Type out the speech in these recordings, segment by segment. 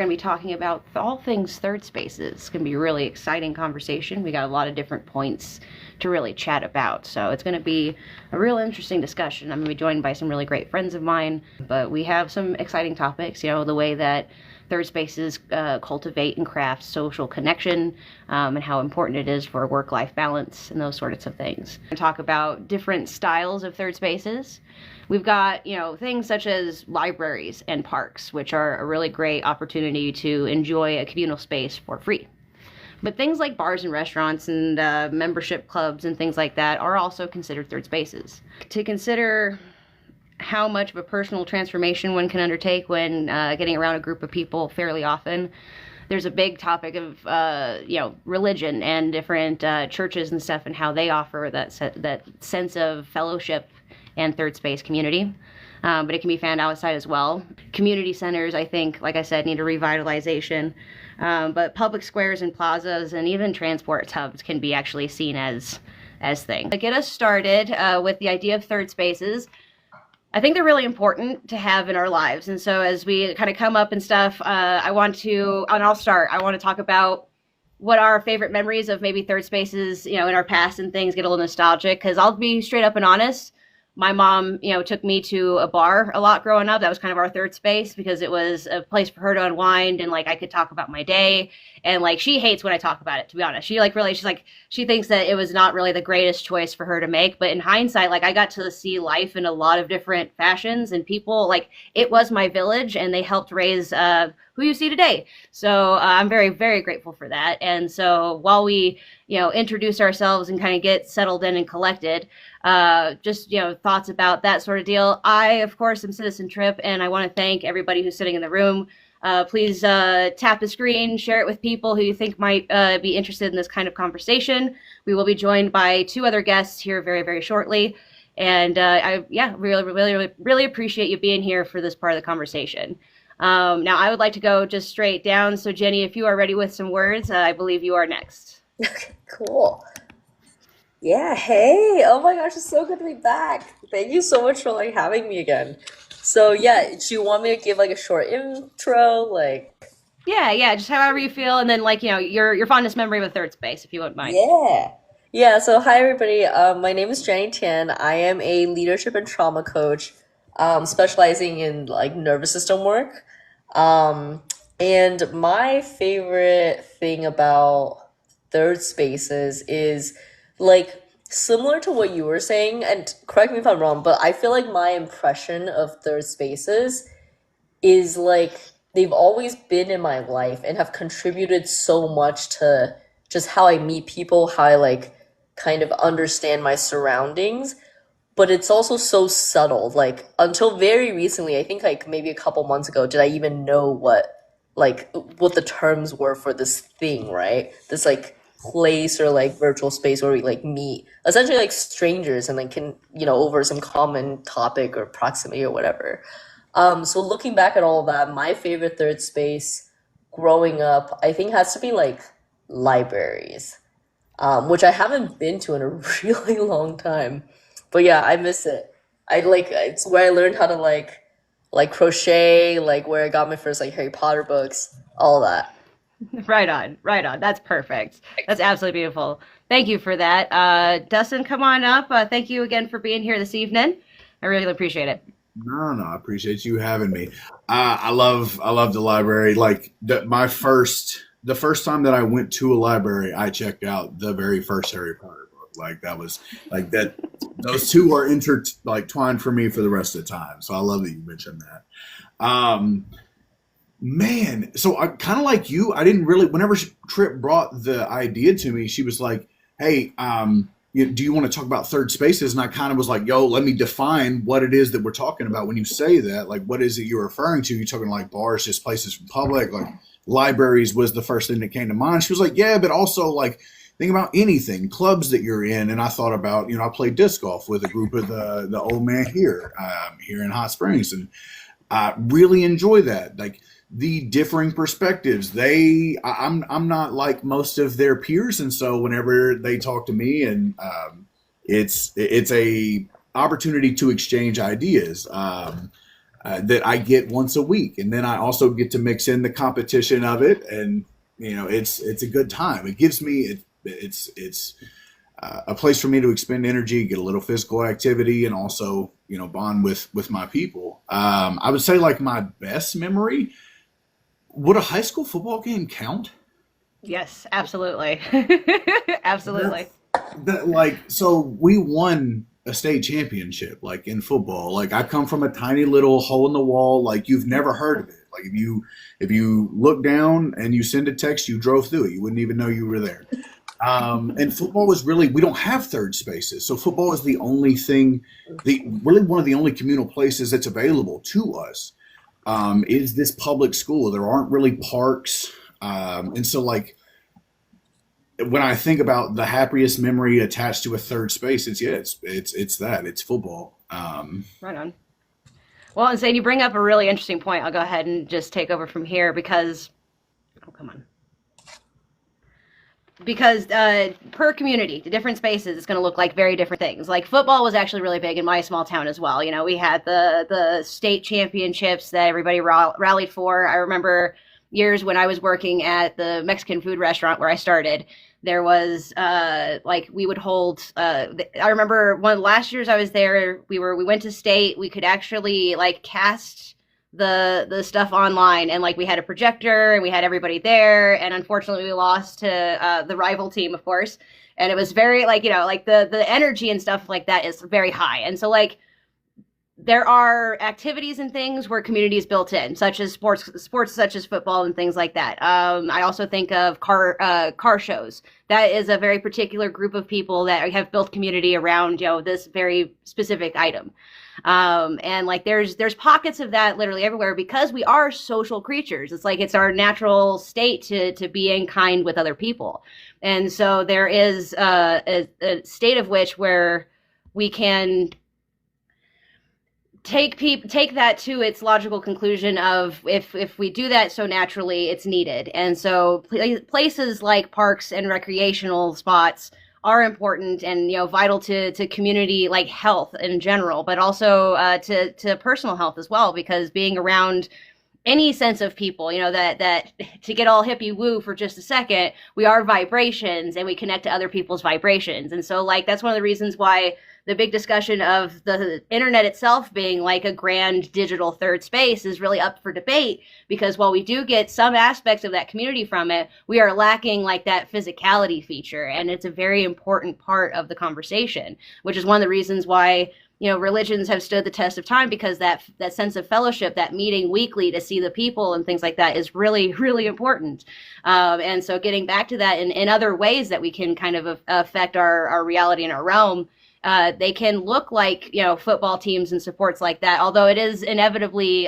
We're going to be talking about all things third spaces. It's going to be a really exciting conversation. We got a lot of different points to really chat about. So it's going to be a real interesting discussion. I'm going to be joined by some really great friends of mine, but we have some exciting topics, the way that third spaces cultivate and craft social connection, and how important it is for work-life balance and those sorts of things. We're going to talk about different styles of third spaces. We've got, things such as libraries and parks, which are a really great opportunity to enjoy a communal space for free. But things like bars and restaurants and membership clubs and things like that are also considered third spaces. To consider how much of a personal transformation one can undertake when getting around a group of people fairly often, there's a big topic of, religion and different churches and stuff and how they offer that sense of fellowship and third space community. But it can be found outside as well. Community centers, I think, like I said, need a revitalization. But public squares and plazas and even transport hubs can be actually seen as things. To get us started with the idea of third spaces, I think they're really important to have in our lives. And so as we kind of come up and stuff, I'll start. I want to talk about what our favorite memories of maybe third spaces, in our past and things, get a little nostalgic. Because I'll be straight up and honest. My mom, took me to a bar a lot growing up. That was kind of our third space because it was a place for her to unwind and I could talk about my day. And she hates when I talk about it, to be honest. She thinks that it was not really the greatest choice for her to make. But in hindsight, I got to see life in a lot of different fashions and people, it was my village and they helped raise who you see today. So I'm very, very grateful for that. And so while we, introduce ourselves and kind of get settled in and collected, thoughts about that sort of deal. I, of course, am Citizen Tripp, and I want to thank everybody who's sitting in the room. Please tap the screen, share it with people who you think might be interested in this kind of conversation. We will be joined by two other guests here very, very shortly. And really appreciate you being here for this part of the conversation. Now, I would like to go just straight down. So, Jennie, if you are ready with some words, I believe you are next. Okay, cool. Yeah, hey. Oh my gosh, it's so good to be back. Thank you so much for having me again. So yeah, do you want me to give a short intro? Yeah, just however you feel, and then your fondest memory of a third space, if you wouldn't mind. Yeah. Yeah, so hi everybody. My name is Jennie Tian. I am a leadership and trauma coach, specializing in nervous system work. And my favorite thing about third spaces is similar to what you were saying, and correct me if I'm wrong, but I feel my impression of third spaces is they've always been in my life and have contributed so much to just how I meet people, how I kind of understand my surroundings. But it's also so subtle. Until very recently, I think maybe a couple months ago, did I even know what the terms were for this thing, right? This place or virtual space where we meet essentially strangers and can over some common topic or proximity or whatever. So looking back at all of that, my favorite third space growing up I think has to be libraries, which I haven't been to in a really long time, but yeah, I miss it. It's where I learned how to crochet, where I got my first Harry Potter books, all that. Right on. That's perfect. That's absolutely beautiful. Thank you for that. Dustin, come on up. Thank you again for being here this evening. I really appreciate it. No, I appreciate you having me. I love the library. The first time that I went to a library, I checked out the very first Harry Potter book. That was that. Those two are twined for me for the rest of the time. So I love that you mentioned that. Man, so I kind of like you. I didn't really. Whenever Tripp brought the idea to me, she was like, "Hey, do you want to talk about third spaces?" And I kind of was like, "Yo, let me define what it is that we're talking about when you say that. What is it you're referring to? You talking bars, just places for public, libraries was the first thing that came to mind." She was like, "Yeah, but also think about anything, clubs that you're in." And I thought about, I played disc golf with a group of the old man here in Hot Springs, and I really enjoy that. The differing perspectives. I'm not like most of their peers, and so whenever they talk to me, and it's a opportunity to exchange ideas. that I get once a week, and then I also get to mix in the competition of it, and it's a good time. It gives me it's a place for me to expend energy, get a little physical activity, and also bond with my people. I would say like my best memory. Would a high school football game count? Yes, absolutely. Absolutely. So we won a state championship, like in football. Like I come from a tiny little hole in the wall, like you've never heard of it. Like if you look down and you send a text, you drove through it. You wouldn't even know you were there. And football was really, we don't have third spaces. So football is the only thing, really one of the only communal places that's available to us. Is this public school. There aren't really parks. And so like when I think about the happiest memory attached to a third space, it's football. Right on. Well, and Zane, you bring up a really interesting point. I'll go ahead and just take over from here because, oh, come on. Because per community, the different spaces, it's going to look like very different things. Like football was actually really big in my small town as well. We had the state championships that everybody rallied for. I remember years when I was working at the Mexican food restaurant where I started. There was we would hold. I remember one of the last years I was there. We went to state. We could actually cast the stuff online, and we had a projector and we had everybody there, and unfortunately we lost to the rival team, of course, and it was very the energy and stuff like that is very high. And so there are activities and things where community is built in, such as sports such as football and things like that. I also think of car shows. That is a very particular group of people that have built community around this very specific item. And there's pockets of that literally everywhere because we are social creatures. It's our natural state to be in kind with other people. And so there is a state of which where we can take that to its logical conclusion of if we do that so naturally, it's needed. And so places like parks and recreational spots are important and vital to community health in general, but also to personal health as well, because being around any sense of people, that to get all hippie woo for just a second, we are vibrations and we connect to other people's vibrations. And so that's one of the reasons why the big discussion of the internet itself being a grand digital third space is really up for debate, because while we do get some aspects of that community from it, we are lacking that physicality feature. And it's a very important part of the conversation, which is one of the reasons why religions have stood the test of time, because that sense of fellowship, that meeting weekly to see the people and things like that is really, really important. And so getting back to that in other ways that we can kind of affect our reality in our realm, they can look like, football teams and supports like that, although it is inevitably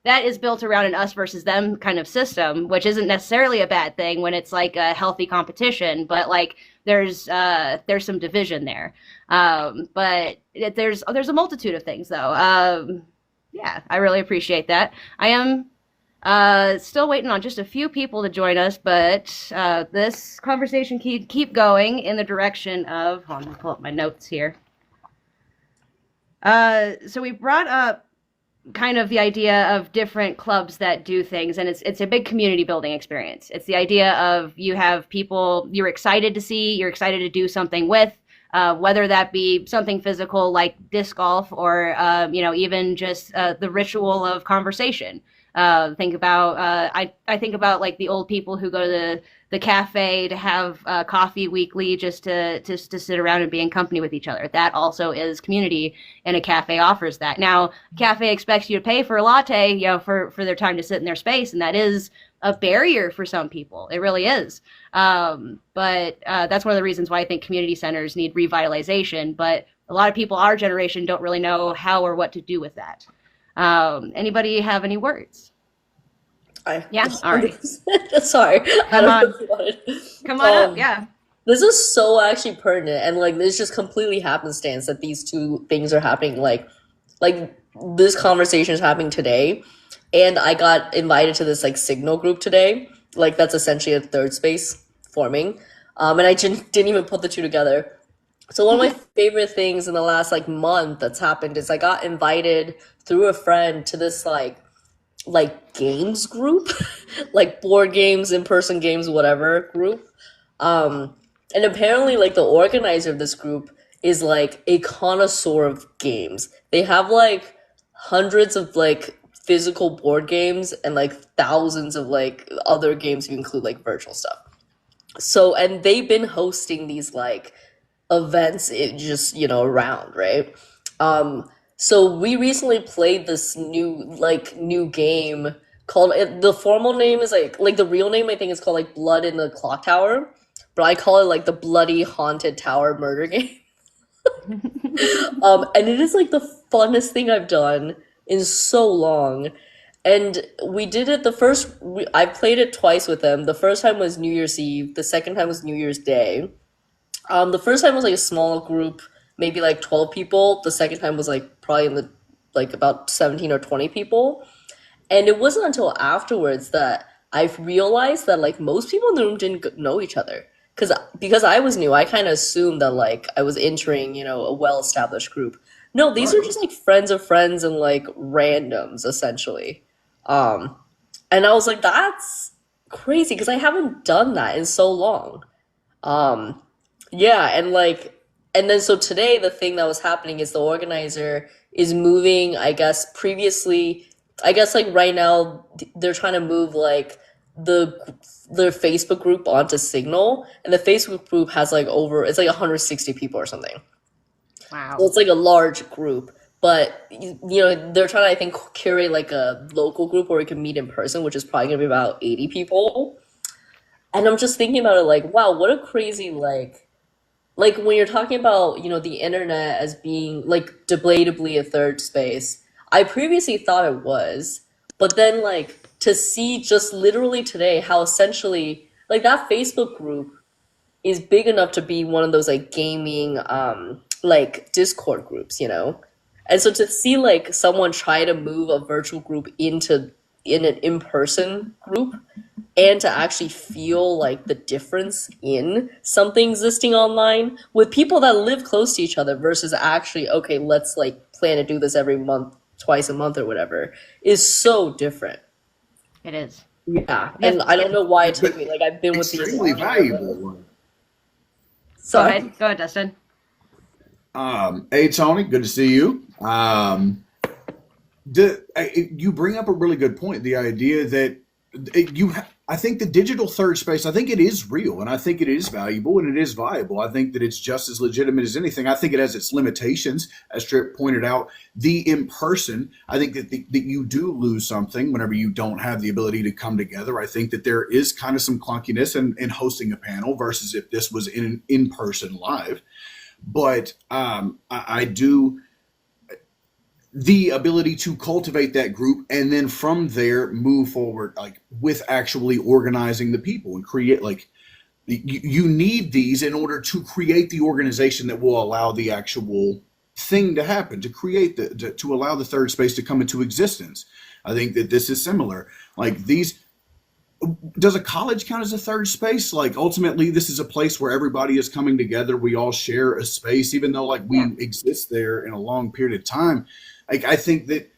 that is built around an us versus them kind of system, which isn't necessarily a bad thing when it's a healthy competition, but there's some division there. But there's a multitude of things though. Yeah, I really appreciate that. I am still waiting on just a few people to join us, but this conversation keep going in the direction of, hold on, let me pull up my notes here. So we brought up kind of the idea of different clubs that do things, and it's a big community building experience. It's the idea of you have people you're excited to see, you're excited to do something with, whether that be something physical like disc golf or even just the ritual of conversation. Think about I think about the old people who go to the cafe to have coffee weekly just to sit around and be in company with each other. That also is community, and a cafe offers that. Now, a cafe expects you to pay for a latte, for their time to sit in their space, and that is a barrier for some people. It really is. But that's one of the reasons why I think community centers need revitalization. But a lot of people our generation don't really know how or what to do with that. Anybody have any words? Yeah, all right. Sorry. Come on up, yeah. This is so actually pertinent, and this just completely happenstance that these two things are happening. Like this conversation is happening today, and I got invited to this signal group today. That's essentially a third space forming, and I didn't even put the two together. So one of my favorite things in the last like month that's happened is I got invited through a friend to this like games group, like board games, in-person games, whatever group. Um, and apparently, like the organizer of this group is like a connoisseur of games. They have like hundreds of like physical board games and like thousands of like other games if you include like virtual stuff. So, and they've been hosting these like events just, around, right? So we recently played this new game called the formal name is like the real name I think is called like Blood in the Clock Tower, but I call it like the Bloody Haunted Tower murder game. And it is like the funnest thing I've done in so long. And we did it I played it twice with them. The first time was New Year's Eve, the second time was New Year's Day. The first time was like a small group, maybe like 12 people. The second time was like probably in the like about 17 or 20 people. And it wasn't until afterwards that I've realized that like most people in the room didn't know each other. Because I was new, I kind of assumed that like I was entering, a well-established group. No, these are Right. just like friends of friends and like randoms essentially. Um, and I was like, that's crazy because I haven't done that in so long. Um, yeah, and then so today the thing that was happening is the organizer is moving, I guess like right now they're trying to move like the Facebook group onto Signal, and the Facebook group has like it's like 160 people or something. So Wow. it's like a large group, but they're trying to I think curate like a local group where we can meet in person, which is probably gonna be about 80 people. And I'm just thinking about it like, wow, what a crazy like when you're talking about the internet as being like debatably a third space. I previously thought it was, but then like to see just literally today how essentially like that Facebook group is big enough to be one of those like gaming like Discord groups. And so to see like someone try to move a virtual group in an in-person group and to actually feel like the difference in something existing online with people that live close to each other versus actually, okay, let's like plan to do this every month, twice a month or whatever, is so different. It is. Yeah. Yes. And I don't know why it But took me. Like I've been with these extremely long enough. valuable. Go Sorry. ahead. Go ahead, Dustin. Hey Tony, good to see you. You bring up a really good point. The idea that I think the digital third space, I think it is real and I think it is valuable and it is viable. I think that it's just as legitimate as anything. I think it has its limitations, as Tripp pointed out. The in person, I think that you do lose something whenever you don't have the ability to come together. I think that there is kind of some clunkiness in hosting a panel versus if this was in an in person live. But I do the ability to cultivate that group and then from there move forward like with actually organizing the people and create like you need these in order to create the organization that will allow the actual thing to happen to create to allow the third space to come into existence. I think that this is similar like these. Does a college count as a third space? Like ultimately this is a place where everybody is coming together, we all share a space even though like we Yeah. exist there in a long period of time. Like I think that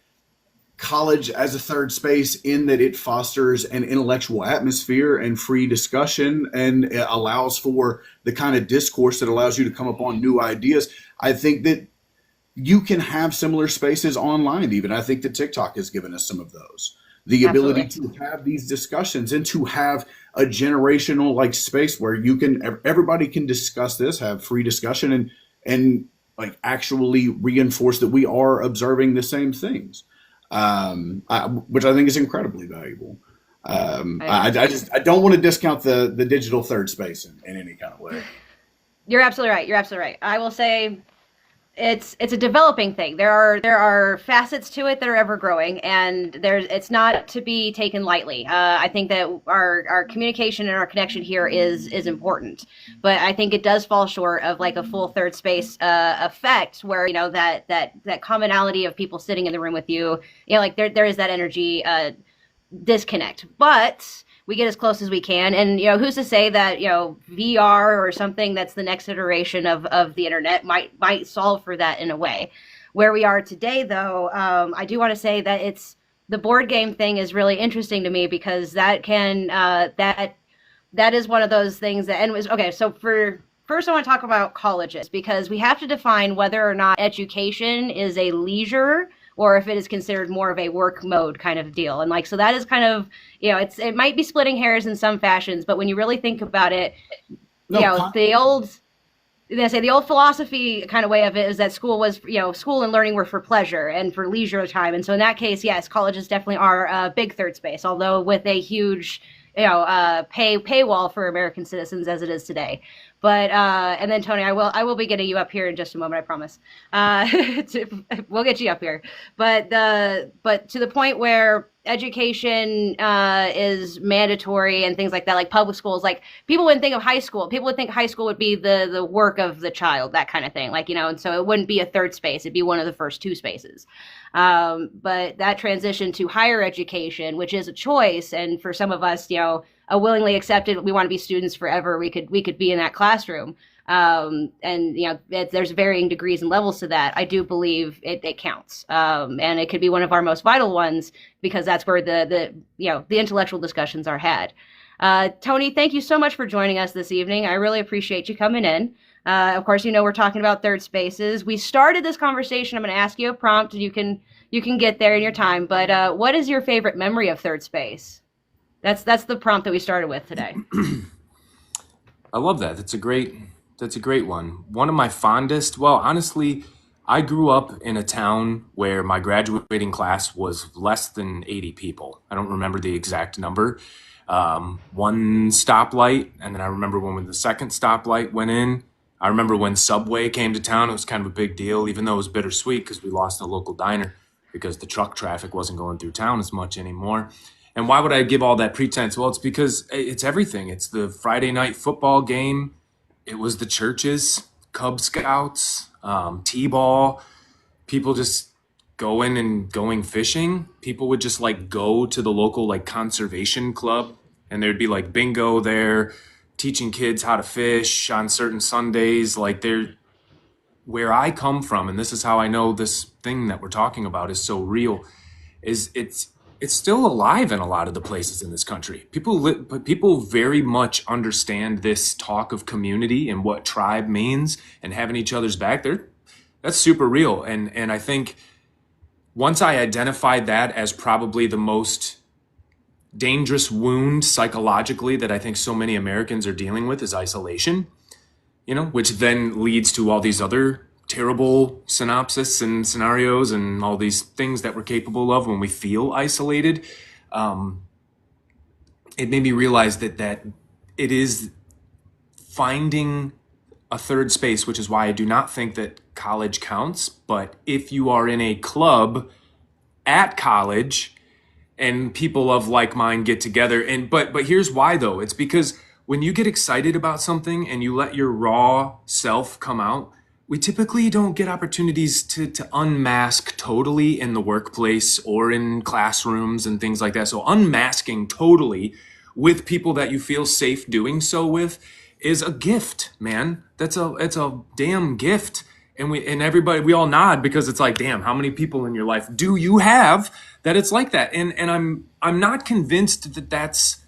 college as a third space in that it fosters an intellectual atmosphere and free discussion and it allows for the kind of discourse that allows you to come up on new ideas. I think that you can have similar spaces online even. I think that TikTok has given us some of those. The ability Absolutely. to have these discussions and to have a generational like space where you can everybody can discuss this, have free discussion and like actually reinforce that we are observing the same things, which I think is incredibly valuable. I agree. I don't want to discount the digital third space in any kind of way. You're absolutely right. You're absolutely right. I will say it's a developing thing. There are facets to it that are ever growing, and it's not to be taken lightly. I think that our communication and our connection here is important, but I think it does fall short of like a full third space effect where that commonality of people sitting in the room with you. Like there is that energy disconnect, but we get as close as we can. And, you know, who's to say that, you know, VR or something that's the next iteration of the internet might solve for that in a way. Where we are today, though, I do want to say that the board game thing is really interesting to me, because that is one of those things that, and was, okay, so first I want to talk about colleges, because we have to define whether or not education is a leisure or if it is considered more of a work mode kind of deal. And like, so that is kind of, you know, it might be splitting hairs in some fashions, but when you really think about it, you know, the old philosophy kind of way of it is that school and learning were for pleasure and for leisure time. And so in that case, yes, colleges definitely are a big third space, although with a huge, you know, paywall for American citizens as it is today. But and then Tony, I will be getting you up here in just a moment, I promise. We'll get you up here. But to the point where education is mandatory and things like that, like public schools, like people wouldn't think of high school. People would think high school would be the work of the child, that kind of thing. Like, you know, and so it wouldn't be a third space. It'd be one of the first two spaces. But that transition to higher education, which is a choice, and for some of us, you know, a willingly accepted, we want to be students forever, we could be in that classroom. And, you know, there's varying degrees and levels to that. I do believe it counts. And it could be one of our most vital ones, because that's where the intellectual discussions are had. Tony, thank you so much for joining us this evening. I really appreciate you coming in. Of course, you know, we're talking about third spaces. We started this conversation. I'm going to ask you a prompt, and you can get there in your time. But what is your favorite memory of third space? That's the prompt that we started with today. I love that. That's a great one. One of my fondest, well, honestly, I grew up in a town where my graduating class was less than 80 people. I don't remember the exact number. One stoplight, and then I remember when the second stoplight went in. I remember when Subway came to town. It was kind of a big deal, even though it was bittersweet because we lost a local diner because the truck traffic wasn't going through town as much anymore. And why would I give all that pretense? Well, it's because it's everything. It's the Friday night football game. It was the churches, Cub Scouts, T-ball, people just going fishing. People would just like go to the local like conservation club, and there'd be like bingo there, teaching kids how to fish on certain Sundays. Like where I come from, and this is how I know this thing that we're talking about is so real, is it's still alive in a lot of the places in this country. People very much understand this talk of community and what tribe means and having each other's back. That's super real. And I think once I identified that as probably the most dangerous wound psychologically that I think so many Americans are dealing with is isolation, you know, which then leads to all these other terrible synopsis and scenarios and all these things that we're capable of when we feel isolated. It made me realize that it is finding a third space, which is why I do not think that college counts. But if you are in a club at college and people of like mind get together, but here's why though. It's because when you get excited about something and you let your raw self come out, we typically don't get opportunities to unmask totally in the workplace or in classrooms and things like that. So unmasking totally with people that you feel safe doing so with is a gift, man. It's a damn gift. And everybody, we all nod because it's like, damn, how many people in your life do you have that it's like that? And I'm not convinced that that's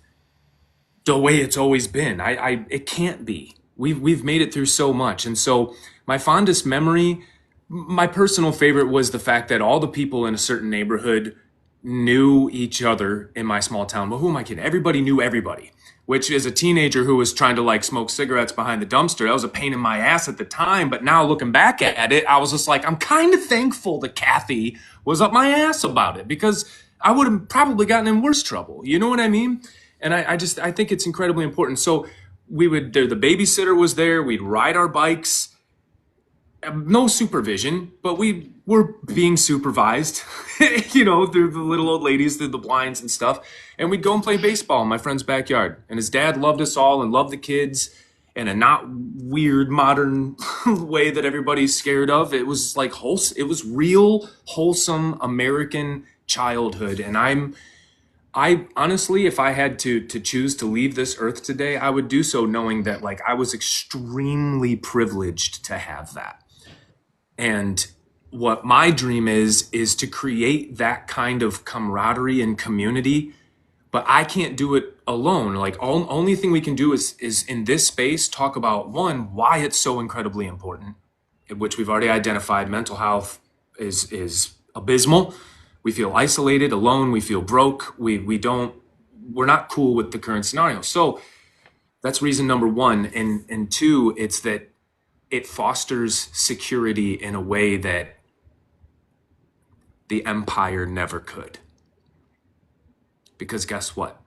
the way it's always been. It can't be. We've made it through so much. And so my fondest memory, my personal favorite was the fact that all the people in a certain neighborhood knew each other in my small town. Well, who am I kidding? Everybody knew everybody, which is a teenager who was trying to like smoke cigarettes behind the dumpster. That was a pain in my ass at the time. But now looking back at it, I was just like, I'm kind of thankful that Kathy was up my ass about it, because I would have probably gotten in worse trouble. You know what I mean? And I think it's incredibly important. So the babysitter was there. We'd ride our bikes. No supervision, but we were being supervised, you know, through the little old ladies, through the blinds and stuff. And we'd go and play baseball in my friend's backyard. And his dad loved us all and loved the kids in a not weird modern way that everybody's scared of. It was like it was real, wholesome American childhood. And I honestly, if I had to choose to leave this earth today, I would do so knowing that like I was extremely privileged to have that. And what my dream is to create that kind of camaraderie and community, but I can't do it alone. Like only thing we can do is in this space talk about one, why it's so incredibly important, which we've already identified. Mental health is abysmal. We feel isolated, alone, we feel broke. We're not cool with the current scenario. So that's reason number one. And two, it's that it fosters security in a way that the empire never could. Because guess what?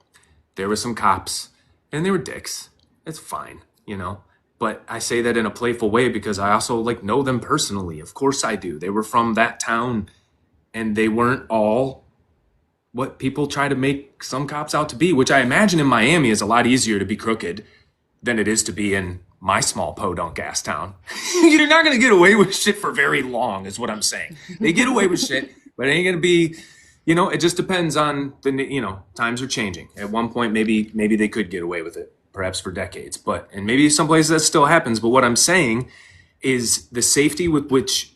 There were some cops and they were dicks. It's fine, you know? But I say that in a playful way because I also like know them personally. Of course I do. They were from that town and they weren't all what people try to make some cops out to be, which I imagine in Miami is a lot easier to be crooked than it is to be in my small podunk ass town. You're not going to get away with shit for very long is what I'm saying. They get away with shit, but it ain't going to be, it just depends on times are changing. At one point, maybe they could get away with it, perhaps for decades, and maybe some places that still happens. But what I'm saying is the safety with which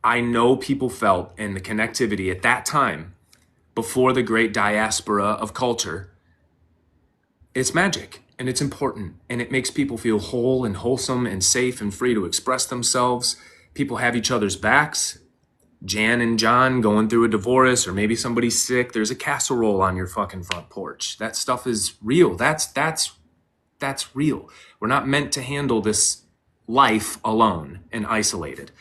I know people felt and the connectivity at that time before the great diaspora of culture, it's magic. And it's important, and it makes people feel whole and wholesome and safe and free to express themselves. People have each other's backs. Jan and John going through a divorce, or maybe somebody's sick. There's a casserole on your fucking front porch. That stuff is real. That's real. We're not meant to handle this life alone and isolated.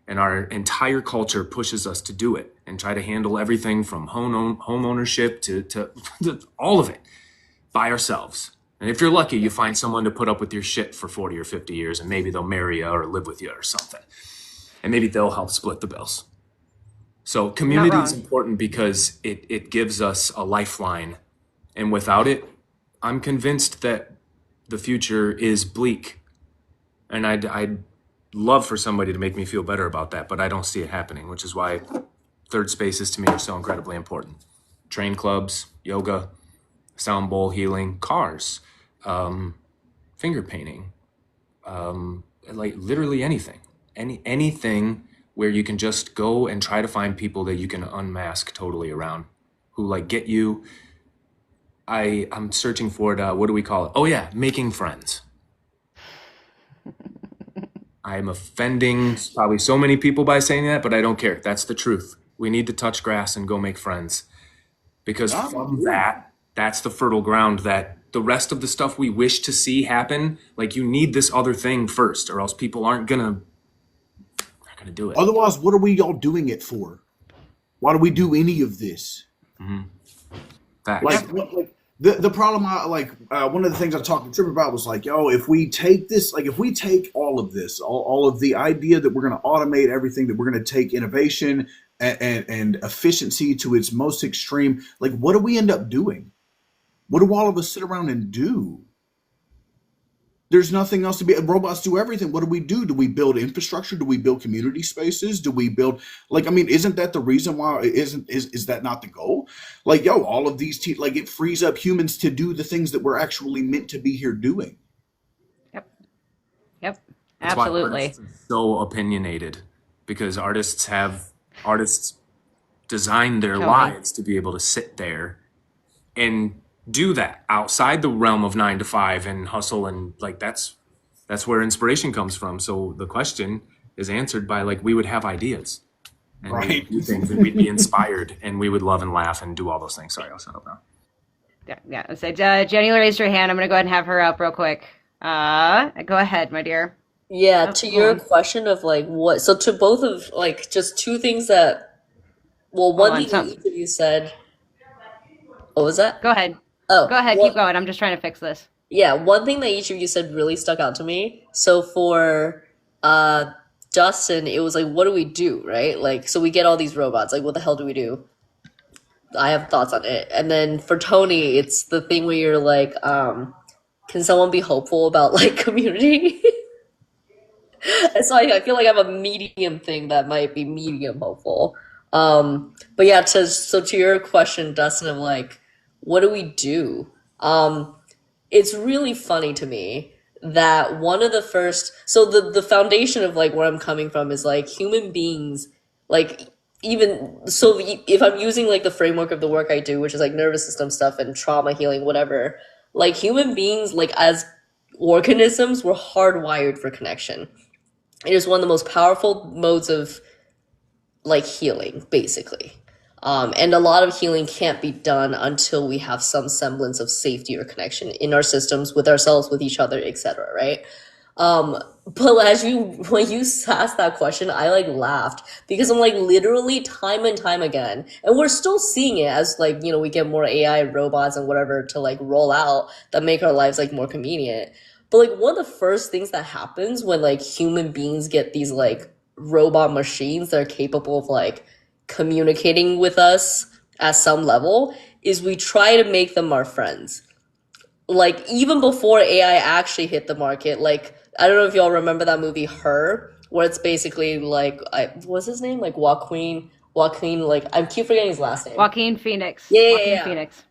And our entire culture pushes us to do it and try to handle everything from home ownership to all of it by ourselves. And if you're lucky, you find someone to put up with your shit for 40 or 50 years, and maybe they'll marry you or live with you or something. And maybe they'll help split the bills. So community is important because it gives us a lifeline. And without it, I'm convinced that the future is bleak. And I'd love for somebody to make me feel better about that, but I don't see it happening, which is why third spaces to me are so incredibly important. Train clubs, yoga, sound bowl healing, cars, finger painting, like literally anything, anything where you can just go and try to find people that you can unmask totally around, who like get you. I'm searching for it. What do we call it? Oh yeah, making friends. I'm offending probably so many people by saying that, but I don't care. That's the truth. We need to touch grass and go make friends, because from that's the fertile ground that the rest of the stuff we wish to see happen, like you need this other thing first, or else people aren't gonna do it. Otherwise, what are we all doing it for? Why do we do any of this? Mm-hmm. Facts. Like the problem, one of the things I talked to Tripp about was like, if we take this, like if we take all of this, all of the idea that we're going to automate everything, that we're going to take innovation and efficiency to its most extreme, like what do we end up doing? What do all of us sit around and do? There's nothing else to be. Robots do everything. What do we do? Do we build infrastructure? Do we build community spaces? Do we build isn't that the reason why? Is that not the goal? All of these it frees up humans to do the things that we're actually meant to be here doing. Yep. That's Absolutely. Why artists are so opinionated, because artists design their lives to be able to sit there and do that outside the realm of 9 to 5 and hustle, and that's where inspiration comes from. So the question is answered by we would have ideas and we would do things, and we'd be inspired, and we would love and laugh and do all those things. Sorry, I'll shut up now. Yeah. So Jennie raised her hand. I'm gonna go ahead and have her up real quick. Go ahead, my dear. Yeah, to your question of what, so to both of just two things that, one thing that each of you said. What was that? Go ahead. Oh, go ahead. Keep going. I'm just trying to fix this. Yeah, one thing that each of you said really stuck out to me. So for Dustin, it was what do we do, right? So we get all these robots. What the hell do we do? I have thoughts on it. And then for Tony, it's the thing where you're can someone be hopeful about community? And so I feel like I have a medium thing that might be medium hopeful. But yeah, to your question, Dustin, of like, what do we do? It's really funny to me that one of the first, so the foundation of like where I'm coming from is like human beings, like even so if I'm using like the framework of the work I do, which is like nervous system stuff and trauma healing, whatever, like human beings, like as organisms, were hardwired for connection. It is one of the most powerful modes of like healing, basically. And a lot of healing can't be done until we have some semblance of safety or connection in our systems, with ourselves, with each other, etc. Right? But when you asked that question, I like laughed because I'm like literally time and time again, and we're still seeing it as like we get more AI robots and whatever to like roll out that make our lives like more convenient. But like one of the first things that happens when like human beings get these like robot machines that are capable of like communicating with us at some level is we try to make them our friends. Like even before AI actually hit the market, like I don't know if y'all remember that movie Her, where it's basically like what's his name? Like Joaquin, like I keep forgetting his last name. Joaquin Phoenix. Yeah, Joaquin Phoenix.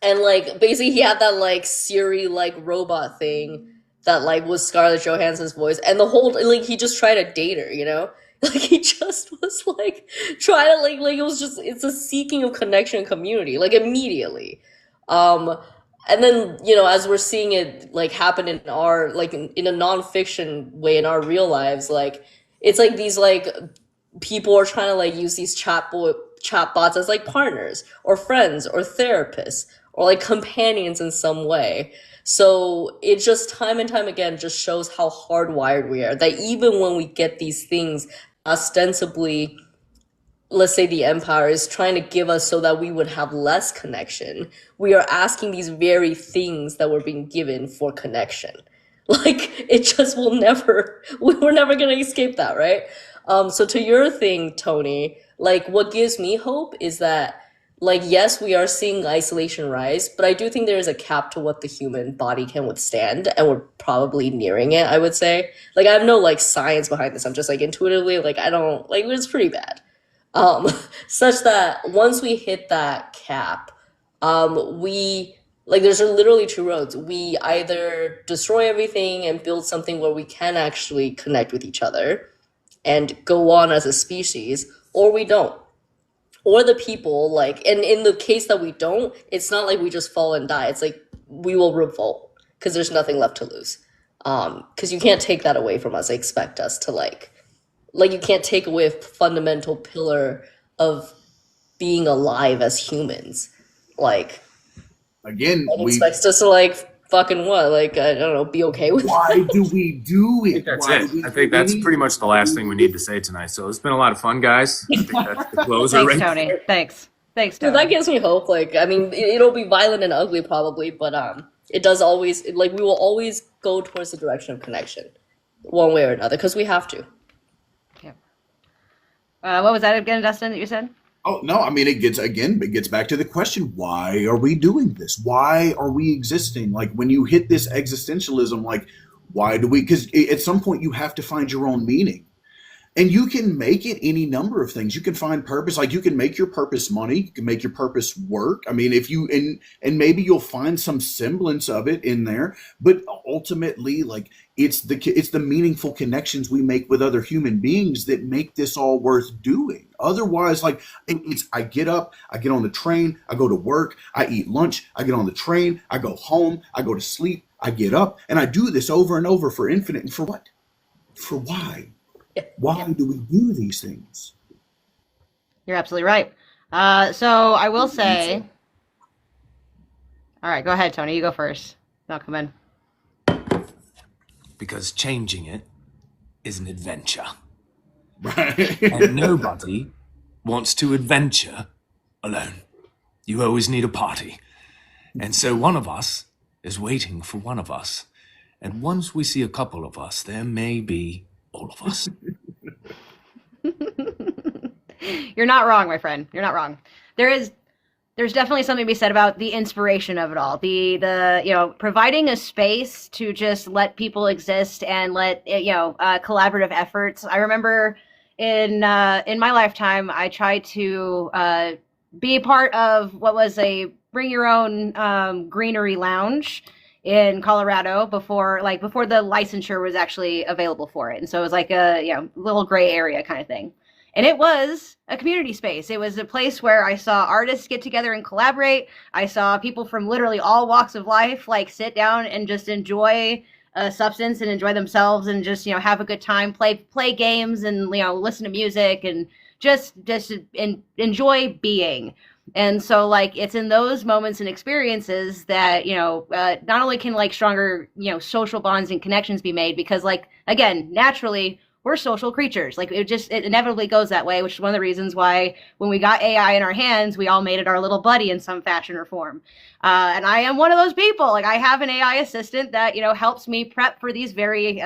And like basically he had that like Siri like robot thing that like was Scarlett Johansson's voice, and the whole like he just tried to date her, like he just was like trying to like it was just it's a seeking of connection and community like immediately. And then as we're seeing it like happen in our like in a nonfiction way in our real lives, like it's like these like people are trying to like use these chatbots as like partners or friends or therapists or like companions in some way. So it just time and time again just shows how hardwired we are, that even when we get these things ostensibly, let's say the empire is trying to give us so that we would have less connection, we are asking these very things that we're being given for connection. Like it just we're never going to escape that, right? So to your thing, Tony, like what gives me hope is that like yes, we are seeing isolation rise, but I do think there is a cap to what the human body can withstand, and we're probably nearing it, I would say. Like I have no like science behind this. I'm just like intuitively like I don't like it's pretty bad. Such that once we hit that cap, we like there's literally two roads. We either destroy everything and build something where we can actually connect with each other and go on as a species, or we don't. Or the people like, and in the case that we don't, it's not like we just fall and die. It's like we will revolt because there's nothing left to lose. Because you can't take that away from us. Expect us to like you can't take away a fundamental pillar of being alive as humans. Like again, we expect us to like fucking what? Like I don't know, be okay with. Why do we do it? That's it. I think that's pretty much the last thing we need to say tonight. So it's been a lot of fun, guys. I think that's the closer. Thanks, Tony. Thanks, Tony. So that gives me hope. Like I mean, it'll be violent and ugly probably, but it does always like we will always go towards the direction of connection, one way or another, because we have to. What was that again, Dustin, that you said? Oh, no, I mean, it gets back to the question, why are we doing this? Why are we existing? Like when you hit this existentialism, like why do we, because at some point you have to find your own meaning. And you can make it any number of things. You can find purpose, like you can make your purpose money, you can make your purpose work. I mean, if you and maybe you'll find some semblance of it in there, but ultimately, like it's the meaningful connections we make with other human beings that make this all worth doing. Otherwise, like I get up, I get on the train, I go to work, I eat lunch, I get on the train, I go home, I go to sleep, I get up, and I do this over and over for infinite. And for what? For why? Why do we do these things? You're absolutely right. So I will say, all right, go ahead, Tony. You go first. I'll come in. Because changing it is an adventure. Right. And nobody wants to adventure alone. You always need a party. And so one of us is waiting for one of us. And once we see a couple of us, there may be all of us. You're not wrong, my friend. You're not wrong. There's definitely something to be said about the inspiration of it all. The providing a space to just let people exist and let collaborative efforts. I remember in my lifetime, I tried to be a part of what was a bring your own greenery lounge in Colorado before the licensure was actually available for it. And so it was like a little gray area kind of thing. And it was a community space. It was a place where I saw artists get together and collaborate. I saw people from literally all walks of life like sit down and just enjoy a substance and enjoy themselves and just have a good time, play games and listen to music and just enjoy being. And so like it's in those moments and experiences that not only can like stronger social bonds and connections be made, because like again naturally we're social creatures. Like it inevitably goes that way, which is one of the reasons why when we got AI in our hands, we all made it our little buddy in some fashion or form. And I am one of those people. Like I have an AI assistant that helps me prep for these very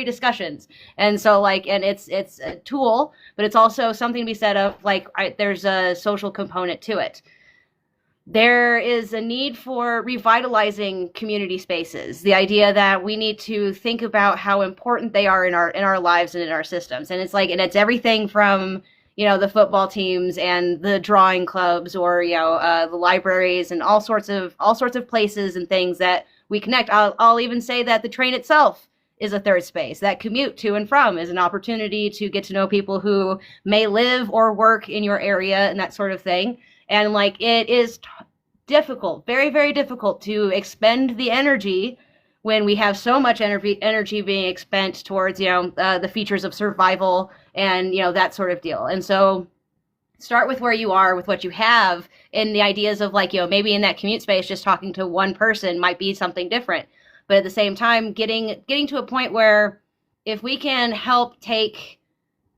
discussions. And so like, and it's a tool, but it's also something to be said of like there's a social component to it. There is a need for revitalizing community spaces. The idea that we need to think about how important they are in our lives and in our systems. And it's like, and it's everything from the football teams and the drawing clubs, or the libraries and all sorts of places and things that we connect. I'll even say that the train itself is a third space. That commute to and from is an opportunity to get to know people who may live or work in your area and that sort of thing. And like it is difficult, very, very difficult to expend the energy when we have so much energy being expended towards the features of survival and that sort of deal. And so start with where you are with what you have, and the ideas of like maybe in that commute space just talking to one person might be something different, but at the same time getting to a point where if we can help take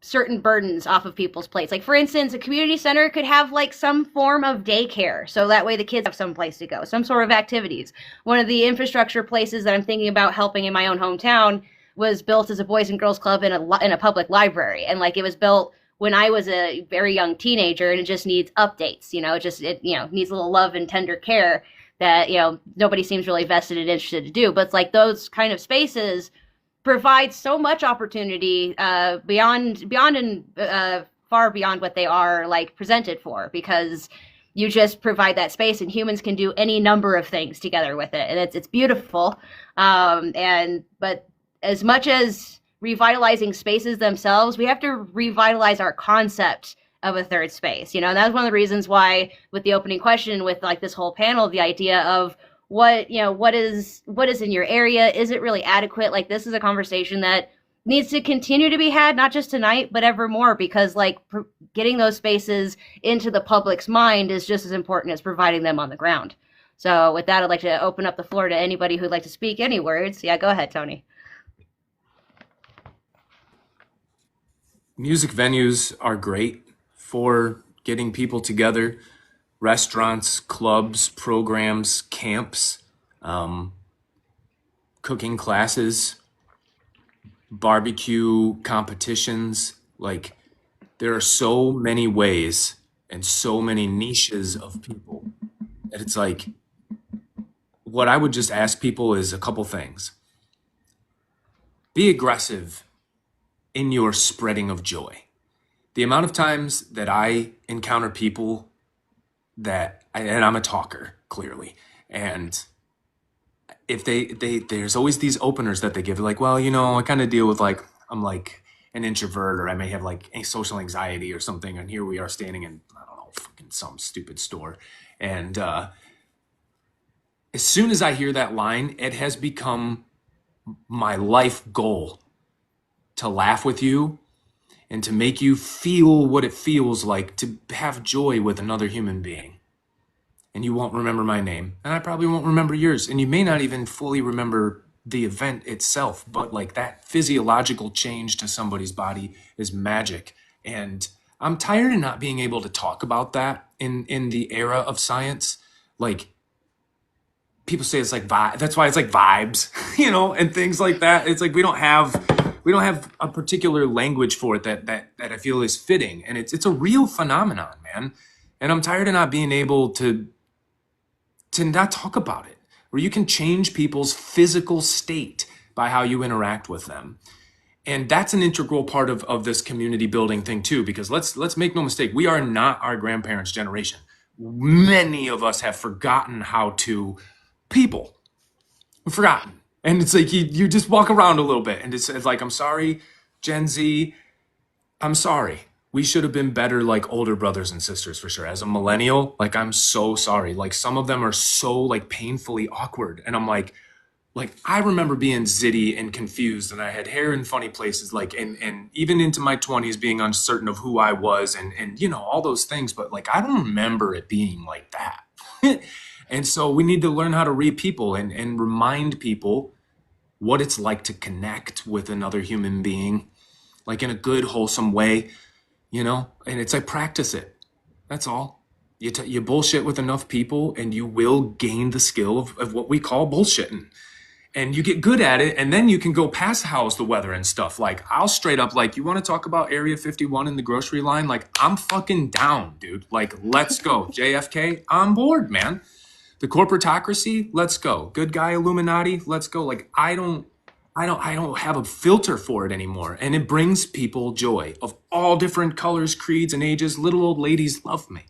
certain burdens off of people's plates. Like for instance, a community center could have like some form of daycare, so that way the kids have some place to go, some sort of activities. One of the infrastructure places that I'm thinking about helping in my own hometown was built as a Boys and Girls Club in a public library, and like it was built when I was a very young teenager, and it just needs updates. It needs a little love and tender care that nobody seems really vested and interested to do. But it's like those kind of spaces provide so much opportunity beyond and far beyond what they are like presented for, because you just provide that space and humans can do any number of things together with it, and it's beautiful. But as much as revitalizing spaces themselves, we have to revitalize our concept of a third space. And that's one of the reasons why with the opening question with like this whole panel, the idea of what is in your area, is it really adequate? Like this is a conversation that needs to continue to be had, not just tonight but ever more, because like getting those spaces into the public's mind is just as important as providing them on the ground. So with that, I'd like to open up the floor to anybody who'd like to speak any words. Yeah, go ahead, Tony. Music venues are great for getting people together. Restaurants, clubs, programs, camps, cooking classes, barbecue competitions. Like there are so many ways and so many niches of people that it's like, what I would just ask people is a couple things. Be aggressive in your spreading of joy. The amount of times that I encounter people and I'm a talker, clearly. And if there's always these openers that they give, like, well, I kind of deal with like, I'm like an introvert, or I may have like a social anxiety or something. And here we are standing in, I don't know, fucking some stupid store. And as soon as I hear that line, it has become my life goal to laugh with you and to make you feel what it feels like to have joy with another human being. And you won't remember my name, and I probably won't remember yours, and you may not even fully remember the event itself, but like that physiological change to somebody's body is magic. And I'm tired of not being able to talk about that in the era of science. Like people say it's like vibe. That's why it's like vibes, and things like that. It's like we don't have a particular language for it that I feel is fitting, and it's a real phenomenon, man. And I'm tired of not being able to not talk about it, where you can change people's physical state by how you interact with them. And that's an integral part of this community building thing too, because let's make no mistake, we are not our grandparents' generation. Many of us have forgotten how to people. We've forgotten. And it's like you just walk around a little bit and it's like, I'm sorry, Gen Z, I'm sorry. We should have been better like older brothers and sisters for sure. As a millennial, like I'm so sorry. Like some of them are so like painfully awkward. And I'm like I remember being zitty and confused and I had hair in funny places, like and even into my 20s being uncertain of who I was and you know, all those things, but like I don't remember it being like that. And so we need to learn how to read people and remind people what it's like to connect with another human being, like in a good, wholesome way, you know? And it's like practice it. That's all. You bullshit with enough people and you will gain the skill of what we call bullshitting. And you get good at it, and then you can go past how's the weather and stuff. Like, I'll straight up, like, you want to talk about Area 51 in the grocery line? Like, I'm fucking down, dude. Like, let's go. JFK, on board, man. The corporatocracy, let's go. Good guy Illuminati, let's go. Like, I don't have a filter for it anymore. And it brings people joy of all different colors, creeds, and ages. Little old ladies love me.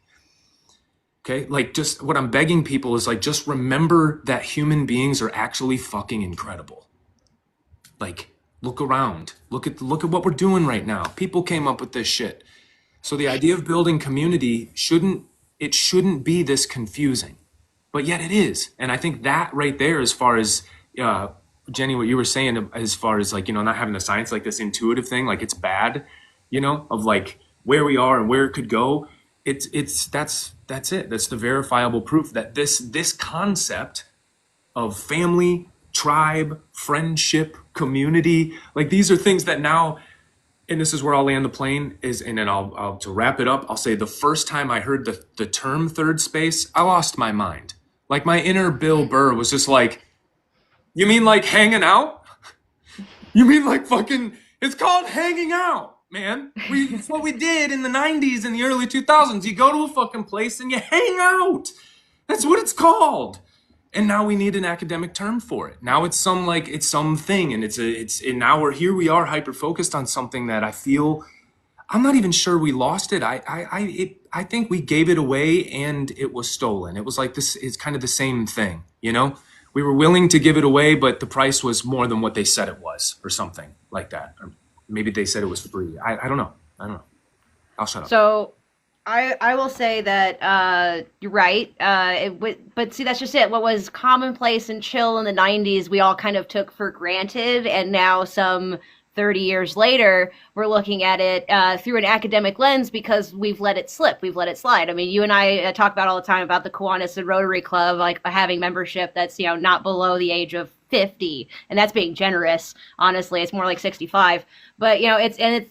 Okay, like just what I'm begging people is like, just remember that human beings are actually fucking incredible. Like, look around, look at what we're doing right now. People came up with this shit. So the idea of building community shouldn't be this confusing, but yet it is. And I think that right there, as far as Jennie, what you were saying, as far as like, you know, not having a science, like this intuitive thing, like it's bad, you know, of like where we are and where it could go. That's it. That's the verifiable proof that this concept of family, tribe, friendship, community, like these are things that now, and this is where I'll land the plane is, and then I'll to wrap it up, I'll say the first time I heard the term third space, I lost my mind. Like my inner Bill Burr was just like, you mean like hanging out? You mean like fucking, it's called hanging out. Man, it's what we did in the 90s and the early 2000s. You go to a fucking place and you hang out. That's what it's called. And now we need an academic term for it. Now it's something, and now here we are hyper focused on something that I feel, I'm not even sure we lost it. I think we gave it away and it was stolen. It was like this, it's kind of the same thing, you know? We were willing to give it away, but the price was more than what they said it was, or something like that. Maybe they said it was free. I don't know. I'll shut up. So I will say that you're right. But see, that's just it. What was commonplace and chill in the 90s, we all kind of took for granted. And now some 30 years later, we're looking at it through an academic lens because we've let it slip. We've let it slide. I mean, you and I talk about all the time about the Kiwanis and Rotary Club, like having membership that's, you know, not below the age of 50, and that's being generous. Honestly, it's more like 65. But you know,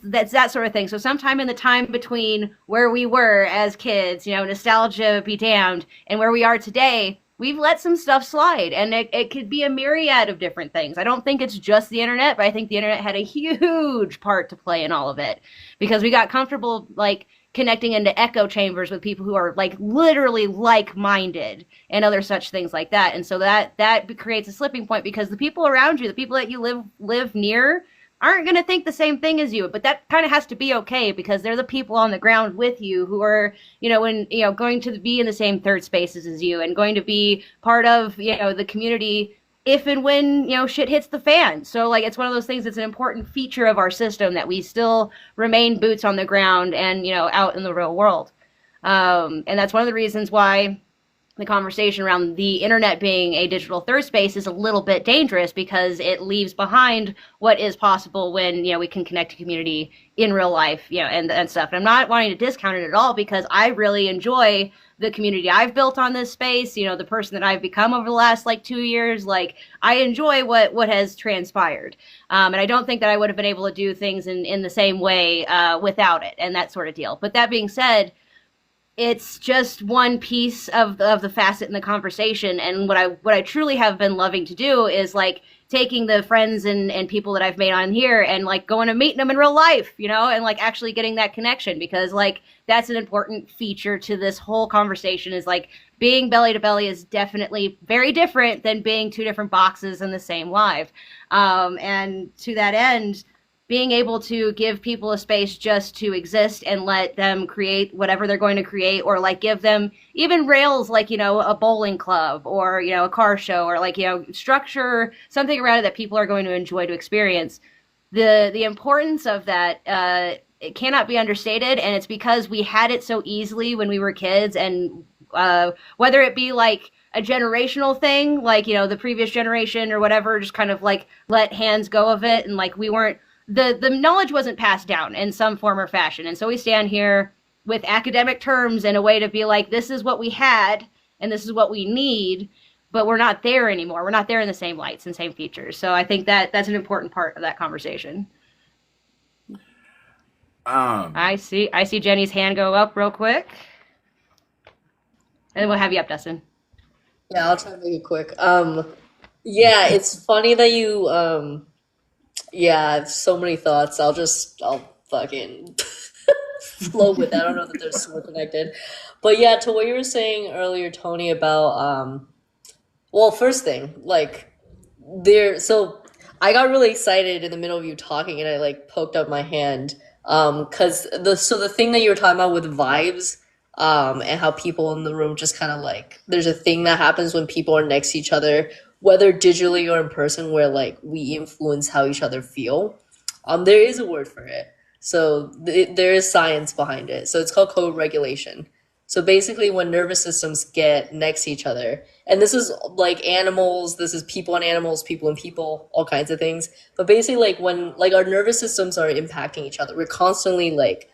that's that sort of thing. So sometime in the time between where we were as kids, you know, nostalgia be damned, and where we are today, we've let some stuff slide, and it could be a myriad of different things. I don't think it's just the internet, but I think the internet had a huge part to play in all of it, because we got comfortable like connecting into echo chambers with people who are like literally like-minded and other such things like that. And so that creates a slipping point, because the people around you, the people that you live near, aren't going to think the same thing as you. But that kind of has to be okay, because they're the people on the ground with you who are, you know, going to be in the same third spaces as you and going to be part of, you know, the community if and when, you know, shit hits the fan. So like, it's one of those things that's an important feature of our system, that we still remain boots on the ground and, you know, out in the real world. And that's one of the reasons why the conversation around the internet being a digital third space is a little bit dangerous, because it leaves behind what is possible when, you know, we can connect to community in real life, you know, and stuff. And I'm not wanting to discount it at all, because I really enjoy the community I've built on this space, you know, the person that I've become over the last like 2 years. Like, I enjoy what has transpired. And I don't think that I would have been able to do things in the same way without it, and that sort of deal. But that being said, it's just one piece of the facet in the conversation. And what I truly have been loving to do is like taking the friends and people that I've made on here and like going and meeting them in real life, you know, and like actually getting that connection, because like that's an important feature to this whole conversation, is like being belly to belly is definitely very different than being two different boxes in the same live. And to that end, being able to give people a space just to exist and let them create whatever they're going to create, or like give them even rails, like, you know, a bowling club or, you know, a car show, or like, you know, structure something around it that people are going to enjoy to experience. The importance of that, it cannot be understated, and it's because we had it so easily when we were kids. And whether it be like a generational thing, like, you know, the previous generation or whatever just kind of like let hands go of it, and like we weren't, the knowledge wasn't passed down in some form or fashion. And so we stand here with academic terms and a way to be like, this is what we had and this is what we need, but we're not there anymore. We're not there in the same lights and same features. So I think that that's an important part of that conversation. I see Jenny's hand go up real quick. And then we'll have you up, Dustin. Yeah, I'll try to make it quick. Yeah, it's funny that you yeah, I have so many thoughts. I'll fucking flow with that. I don't know that they're super connected. But yeah, to what you were saying earlier, Tony, about well, first thing, like so I got really excited in the middle of you talking and I like poked up my hand. 'Cause the thing that you were talking about with vibes, and how people in the room just kind of like, there's a thing that happens when people are next to each other, whether digitally or in person, where like we influence how each other feel. There is a word for it. So there is science behind it. So it's called co-regulation. So basically, when nervous systems get next to each other, and this is like animals, this is people and people, all kinds of things. But basically, like when like our nervous systems are impacting each other, we're constantly like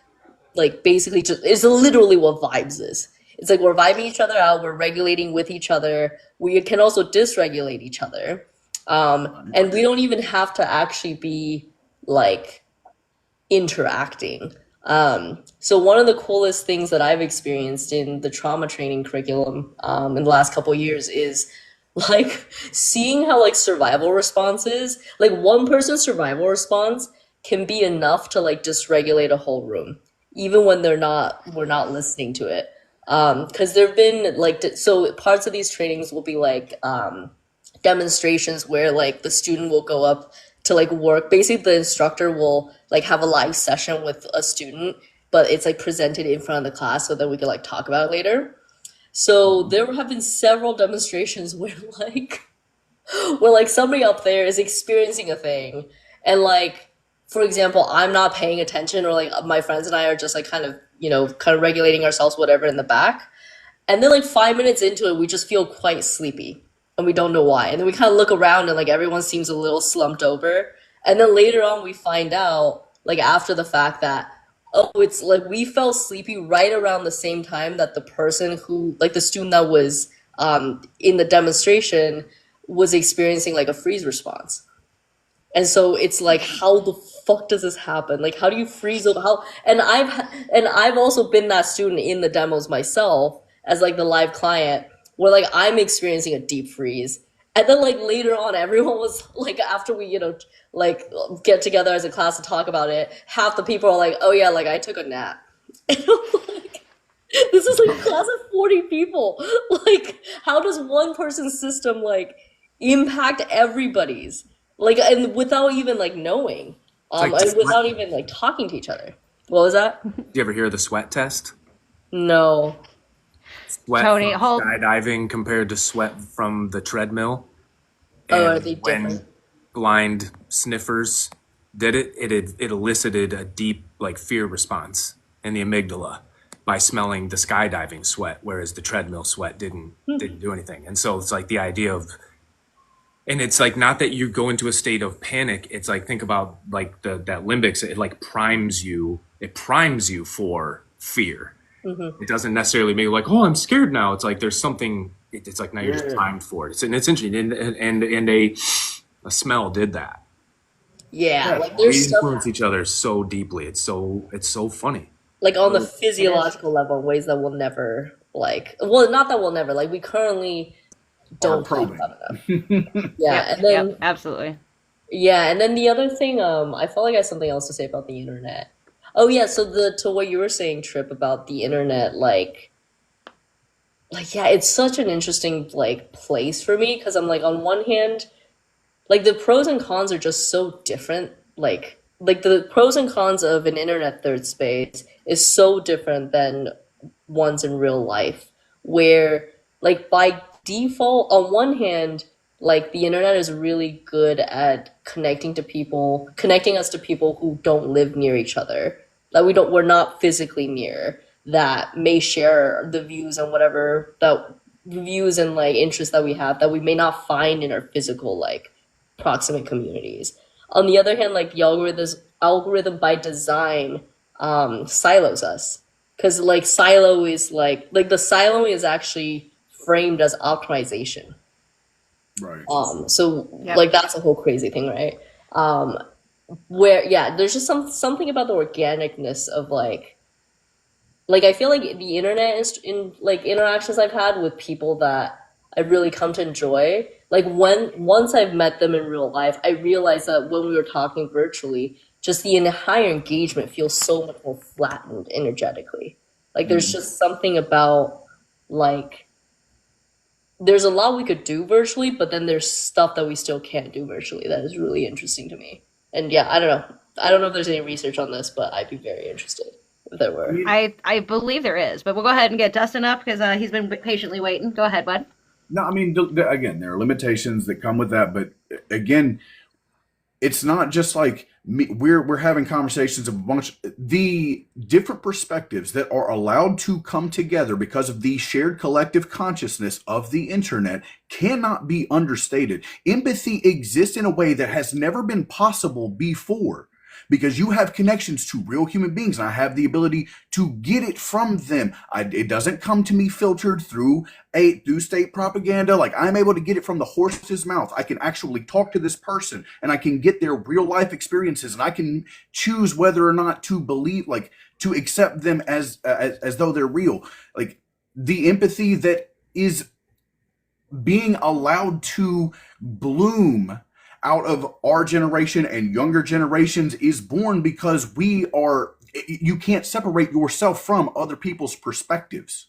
basically just, it's literally what vibes is. It's like we're vibing each other out, we're regulating with each other. We can also dysregulate each other. And we don't even have to actually be like interacting. So one of the coolest things that I've experienced in the trauma training curriculum in the last couple of years is like seeing how like survival responses, like one person's survival response can be enough to like dysregulate a whole room, even when we're not listening to it. Because there've been like so parts of these trainings will be like demonstrations where like the student will go up to like work. Basically, the instructor will like have a live session with a student, but it's like presented in front of the class so that we can like talk about it later. So there have been several demonstrations where like somebody up there is experiencing a thing, and like for example, I'm not paying attention, or like my friends and I are just like kind of, you know, kind of regulating ourselves, whatever, in the back. And then like 5 minutes into it, we just feel quite sleepy and we don't know why. And then we kind of look around and like everyone seems a little slumped over. And then later on, we find out like after the fact that, oh, it's like we felt sleepy right around the same time that the person who, like the student that was in the demonstration was experiencing like a freeze response. And so it's like, how the fuck does this happen? Like, how do you freeze over? How? And I've also been that student in the demos myself as like the live client, where like I'm experiencing a deep freeze. And then like later on, everyone was like, after we, you know, like get together as a class to talk about it, half the people are like, oh yeah, like I took a nap. And I'm like, this is like a class of 40 people. Like, how does one person's system like impact everybody's? Like, and without even like knowing, like and without even like talking to each other. What was that? Do you ever hear the sweat test? No. Sweat Tony, from hold. skydiving compared to sweat from the treadmill. Oh, are And they when different? blind sniffers did it, it elicited a deep like fear response in the amygdala by smelling the skydiving sweat, whereas the treadmill sweat didn't do anything. And so it's like the idea of, and it's like not that you go into a state of panic. It's like, think about like that limbics. It like primes you. It primes you for fear. It doesn't necessarily make you like, oh, I'm scared now. It's like there's something. It's like now you're just primed for it. And it's interesting. And a smell did that. Yeah, like We there's stuff influence each other so deeply. It's so funny. like on the physiological level in ways that we'll never like. Well, not that we'll never like. We currently don't talk probing. about enough. Yeah, Yep, and then yep, absolutely. yeah, and then the other thing, I felt like I had something else to say about the internet. Oh yeah, so to what you were saying, Tripp, about the internet, like yeah, it's such an interesting like place for me because I'm like on one hand, like the pros and cons are just so different. Like like the pros and cons of an internet third space is so different than ones in real life, where like by default, on one hand, like the internet is really good at connecting us to people who don't live near each other, that we're not physically near, that may share the views and whatever that views and like interests that we have that we may not find in our physical like proximate communities. On the other hand, like the algorithm by design silos us, because like silo is like the silo is actually framed as optimization. Right. So Yep. like that's a whole crazy thing, right? Um, where yeah, there's just something about the organicness of like I feel like the internet is in like interactions I've had with people that I really come to enjoy. Like when once I've met them in real life, I realized that when we were talking virtually, just the entire engagement feels so much more flattened energetically. Like there's Mm. just something about like there's a lot we could do virtually, but then there's stuff that we still can't do virtually that is really interesting to me. And yeah, I don't know. I don't know if there's any research on this, but I'd be very interested if there I were. mean, I believe there is, but we'll go ahead and get Dustin up because he's been patiently waiting. Go ahead, bud. no, I mean, again, there are limitations that come with that, but again, it's not just like me, we're having conversations of a bunch the different perspectives that are allowed to come together because of the shared collective consciousness of the internet cannot be understated. Empathy exists in a way that has never been possible before because you have connections to real human beings and I have the ability to get it from them. It doesn't come to me filtered through state propaganda. Like I'm able to get it from the horse's mouth. I can actually talk to this person and I can get their real life experiences and I can choose whether or not to believe, like to accept them as though they're real. Like the empathy that is being allowed to bloom out of our generation and younger generations is born because you can't separate yourself from other people's perspectives.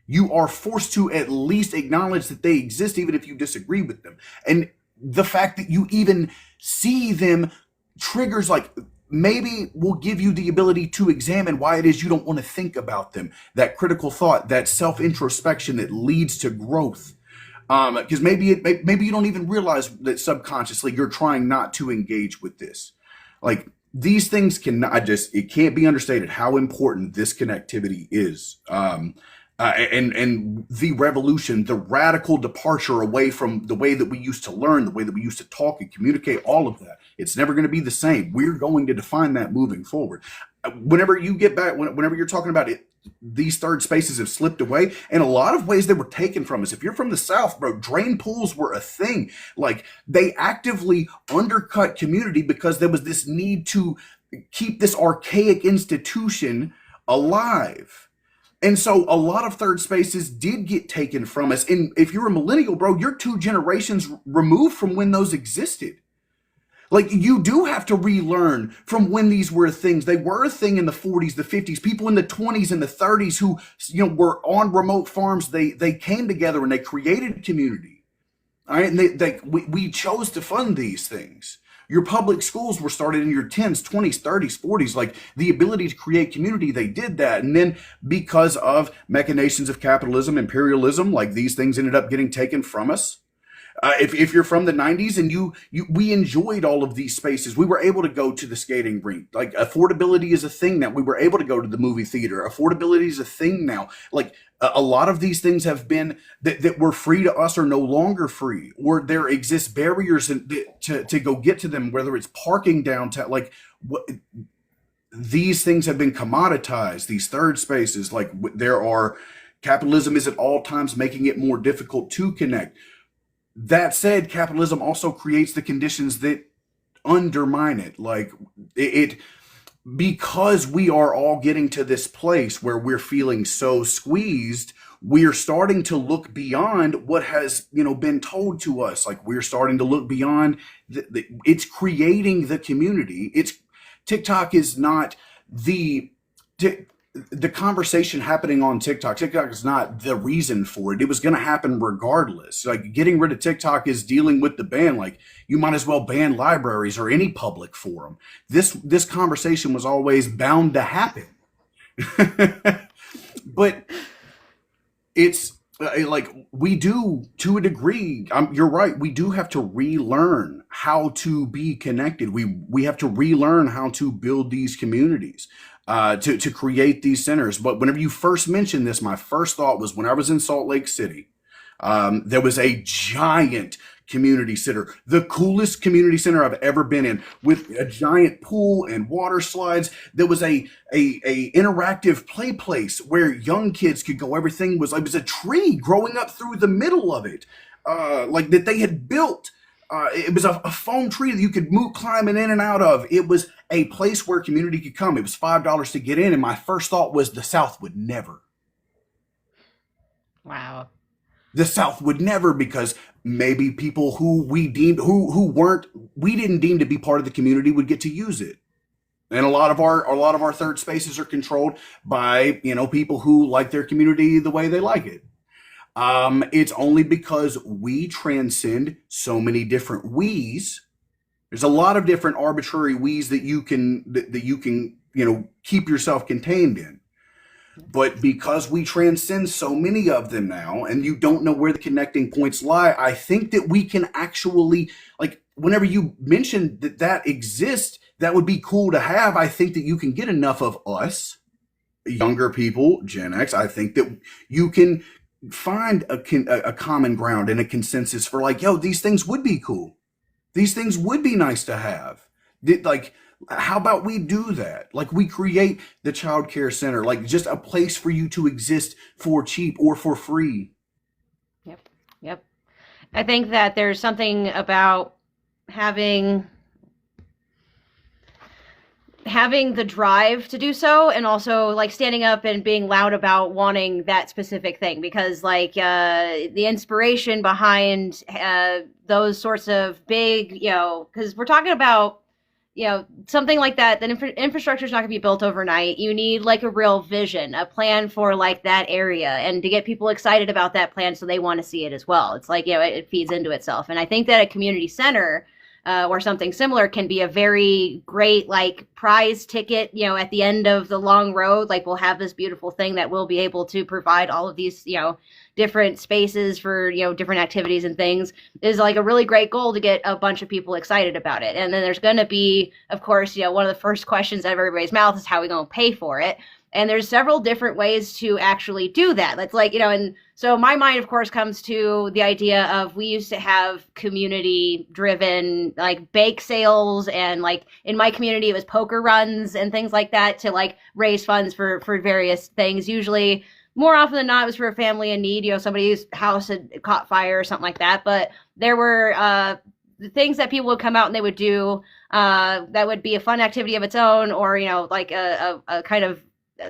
You are forced to at least acknowledge that they exist, even if you disagree with them. And the fact that you even see them triggers like maybe will give you the ability to examine why it is you don't want to think about them. That critical thought, that self introspection that leads to growth. Because maybe you don't even realize that subconsciously you're trying not to engage with this. Like these things it can't be understated how important this connectivity is. And the revolution, the radical departure away from the way that we used to learn, the way that we used to talk and communicate, all of that. It's never going to be the same. We're going to define that moving forward. Whenever you get back, whenever you're talking about it, these third spaces have slipped away. In a lot of ways, they were taken from us. If you're from the South, bro, drain pools were a thing. Like they actively undercut community because there was this need to keep this archaic institution alive. And so a lot of third spaces did get taken from us. And if you're a millennial, bro, you're 2 generations removed from when those existed. Like you do have to relearn from when these were things. They were a thing in the 40s, the 50s, people in the 20s and the 30s who, were on remote farms. They came together and they created community. All right. And we chose to fund these things. Your public schools were started in your 10s, 20s, 30s, 40s. Like the ability to create community, they did that. And then because of machinations of capitalism, imperialism, like these things ended up getting taken from us. If you're from the 90s and we enjoyed all of these spaces, we were able to go to the skating rink. Like affordability is a thing now. We were able to go to the movie theater. Affordability is a thing now. Like a lot of these things have been that were free to us are no longer free, or there exist barriers to go get to them, whether it's parking downtown. Like these things have been commoditized, these third spaces. Like capitalism is at all times making it more difficult to connect. That said, capitalism also creates the conditions that undermine it. Like it because we are all getting to this place where we're feeling so squeezed, we're starting to look beyond what has, been told to us. Like we're starting to look beyond it's creating the community. TikTok is not the conversation happening on TikTok. TikTok is not the reason for it. It was going to happen regardless. Like getting rid of TikTok is dealing with the ban. Like you might as well ban libraries or any public forum. This conversation was always bound to happen. But it's like we do to a degree. You're right. We do have to relearn how to be connected. We have to relearn how to build these communities, to create these centers. But whenever you first mentioned this, my first thought was when I was in Salt Lake City, there was a giant community center, the coolest community center I've ever been in, with a giant pool and water slides. There was a interactive play place where young kids could go. Everything was like, it was a tree growing up through the middle of it, like that they had built. It was a foam tree that you could move climbing in and out of. It was a place where community could come. It was $5 to get in, and my first thought was the South would never. Wow. The South would never, because maybe people who we didn't deem to be part of the community would get to use it. And a lot of our third spaces are controlled by, people who like their community the way they like it. It's only because we transcend so many different we's. There's a lot of different arbitrary we's that you can keep yourself contained in. But because we transcend so many of them now, and you don't know where the connecting points lie, I think that we can actually, like, whenever you mention that exists, that would be cool to have. I think that you can get enough of us, younger people, Gen X. I think that you can find a common ground and a consensus for, like, yo, these things would be cool. These things would be nice to have. Like, how about we do that? Like, we create the child care center, like just a place for you to exist for cheap or for free. Yep. I think that there's something about having the drive to do so, and also like standing up and being loud about wanting that specific thing, because like the inspiration behind those sorts of big, because we're talking about something like that, infrastructure is not going to be built overnight. You need like a real vision, a plan for like that area, and to get people excited about that plan so they want to see it as well. It's like, it feeds into itself. And I think that a community center or something similar can be a very great like prize ticket, at the end of the long road. Like, we'll have this beautiful thing that will be able to provide all of these, different spaces for, different activities and things, is like a really great goal to get a bunch of people excited about it. And then there's going to be, of course, one of the first questions out of everybody's mouth is how are we going to pay for it? And there's several different ways to actually do that. That's like, and so my mind, of course, comes to the idea of, we used to have community driven like bake sales, and like in my community, it was poker runs and things like that to like raise funds for various things. Usually, more often than not, it was for a family in need, somebody whose house had caught fire or something like that. But there were things that people would come out and they would do that would be a fun activity of its own, or, like a kind of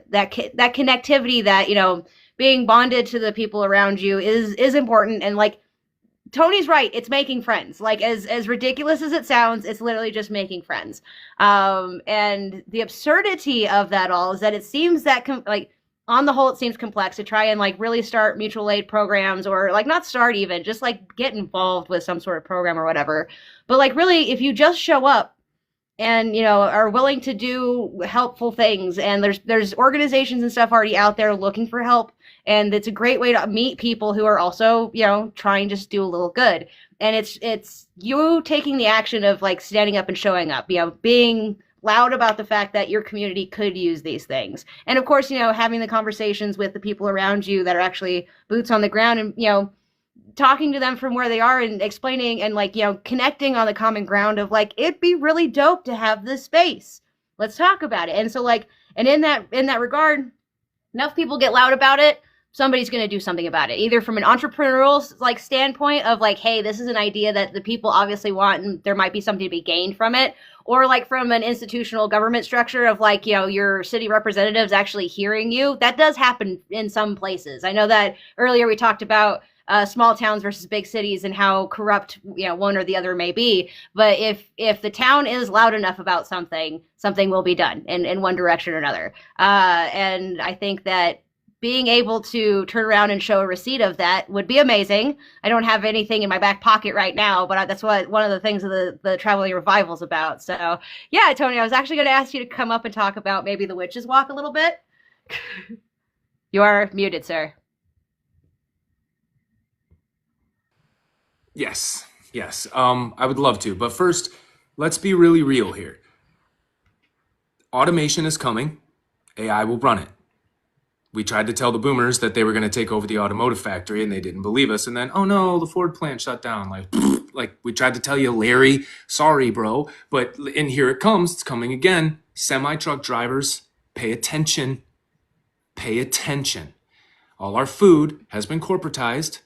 that connectivity that, being bonded to the people around you is important. And like Tony's right, it's making friends. Like, as ridiculous as it sounds, it's literally just making friends. And the absurdity of that all is that it seems that on the whole, it seems complex to try and like really start mutual aid programs, or like not start even, just like get involved with some sort of program or whatever. But like, really, if you just show up and, are willing to do helpful things, and there's organizations and stuff already out there looking for help, and it's a great way to meet people who are also, trying to just do a little good. And it's you taking the action of like standing up and showing up, being loud about the fact that your community could use these things. And of course, having the conversations with the people around you that are actually boots on the ground, and, talking to them from where they are and explaining and like, connecting on the common ground of like, it'd be really dope to have this space. Let's talk about it. And so like, and in that regard, enough people get loud about it, somebody's going to do something about it, either from an entrepreneurial like standpoint of like, hey, this is an idea that the people obviously want, and there might be something to be gained from it, or like from an institutional government structure of like, your city representatives actually hearing you. That does happen in some places. I know that earlier we talked about small towns versus big cities and how corrupt one or the other may be. But if the town is loud enough about something, something will be done in one direction or another. And I think that being able to turn around and show a receipt of that would be amazing. I don't have anything in my back pocket right now, but that's what one of the things of the Traveling Revival's about. So yeah, Tony, I was actually going to ask you to come up and talk about maybe the Witch's Walk a little bit. You are muted, sir. Yes. I would love to. But first, let's be really real here. Automation is coming. AI will run it. We tried to tell the boomers that they were going to take over the automotive factory and they didn't believe us. And then, oh no, the Ford plant shut down. Like we tried to tell you, Larry, sorry, bro. But, and here it comes. It's coming again. Semi-truck drivers, pay attention. Pay attention. All our food has been corporatized.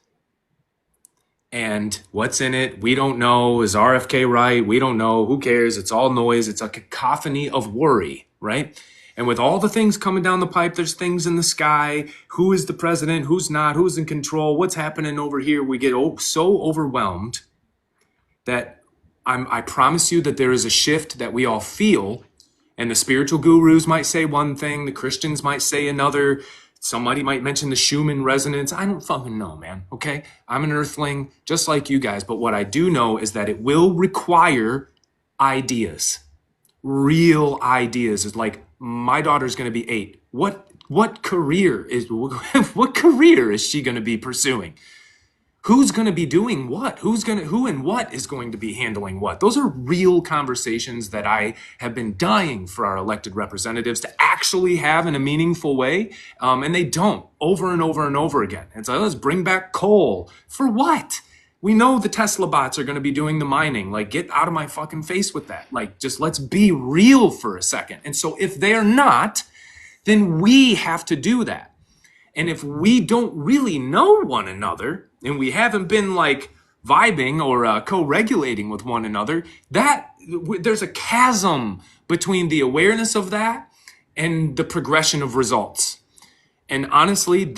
And what's in it? We don't know. Is RFK right? We don't know. Who cares? It's all noise. It's a cacophony of worry, right? And with all the things coming down the pipe, there's things in the sky. Who is the president? Who's not? Who's in control? What's happening over here? We get so overwhelmed that I promise you that there is a shift that we all feel. And the spiritual gurus might say one thing. The Christians might say another. Somebody might mention the Schumann resonance. I don't fucking know, man. Okay? I'm an earthling just like you guys. But what I do know is that it will require ideas. Real ideas. It's like, my daughter's going to be 8. What career is she going to be pursuing? Who's going to be doing what? Who and what is going to be handling what? Those are real conversations that I have been dying for our elected representatives to actually have in a meaningful way. And they don't, over and over and over again. And so let's bring back coal. For what? We know the Tesla bots are going to be doing the mining. Like, get out of my fucking face with that. Like, just let's be real for a second. And so if they're not, then we have to do that. And if we don't really know one another, and we haven't been like vibing or co-regulating with one another, there's a chasm between the awareness of that and the progression of results. And honestly,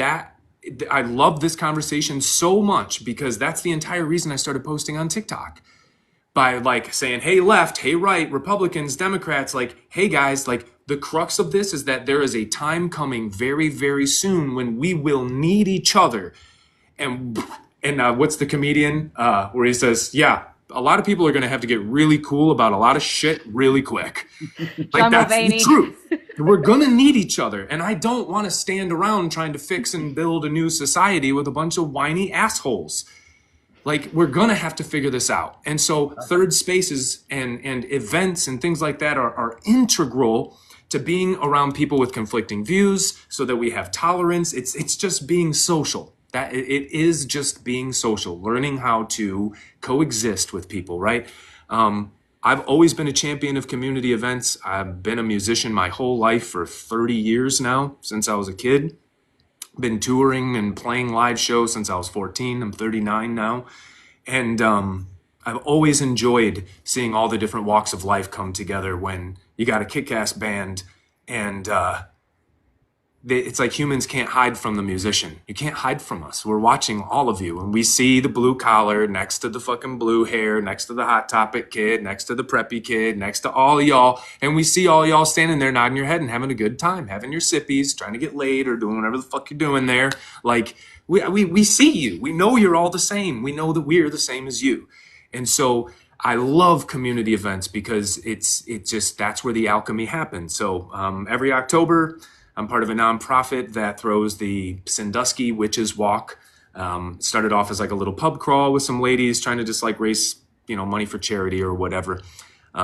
I love this conversation so much because that's the entire reason I started posting on TikTok. By like saying, hey left, hey right, Republicans, Democrats, like, hey guys, like the crux of this is that there is a time coming very, very soon when we will need each other. And what's the comedian where he says, yeah, a lot of people are going to have to get really cool about a lot of shit really quick. Like that's the truth. We're going to need each other. And I don't want to stand around trying to fix and build a new society with a bunch of whiny assholes. Like, we're going to have to figure this out. And so third spaces and events and things like that are integral to being around people with conflicting views so that we have tolerance. It's just being social. That it is just being social, learning how to coexist with people, right? I've always been a champion of community events. I've been a musician my whole life for 30 years now, since I was a kid. Been touring and playing live shows since I was 14. I'm 39 now. And I've always enjoyed seeing all the different walks of life come together when you got a kick-ass band and it's like humans can't hide from the musician. You can't hide from us. We're watching all of you and we see the blue collar next to the fucking blue hair, next to the Hot Topic kid, next to the preppy kid, next to all y'all. And we see all y'all standing there nodding your head and having a good time, having your sippies, trying to get laid or doing whatever the fuck you're doing there. Like we see you. We know you're all the same. We know that we're the same as you. And so I love community events because it's just, that's where the alchemy happens. So every October, I'm part of a nonprofit that throws the Sandusky Witches Walk. Started off as like a little pub crawl with some ladies trying to just like raise, money for charity or whatever.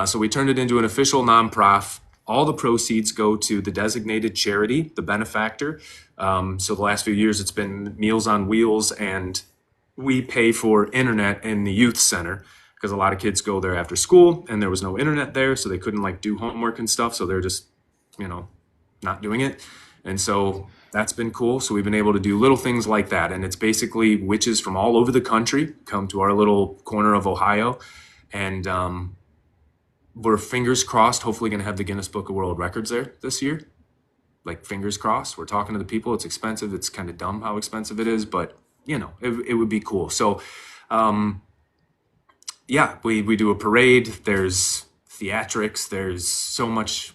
So we turned it into an official nonprofit. All the proceeds go to the designated charity, the benefactor. So the last few years it's been Meals on Wheels, and we pay for internet in the youth center because a lot of kids go there after school and there was no internet there, so they couldn't like do homework and stuff. So they're just, not doing it. And so that's been cool. So we've been able to do little things like that. And it's basically witches from all over the country come to our little corner of Ohio. And we're fingers crossed, hopefully going to have the Guinness Book of World Records there this year. Like fingers crossed. We're talking to the people. It's expensive. It's kind of dumb how expensive it is, but it would be cool. So, yeah, we do a parade. There's theatrics. There's so much.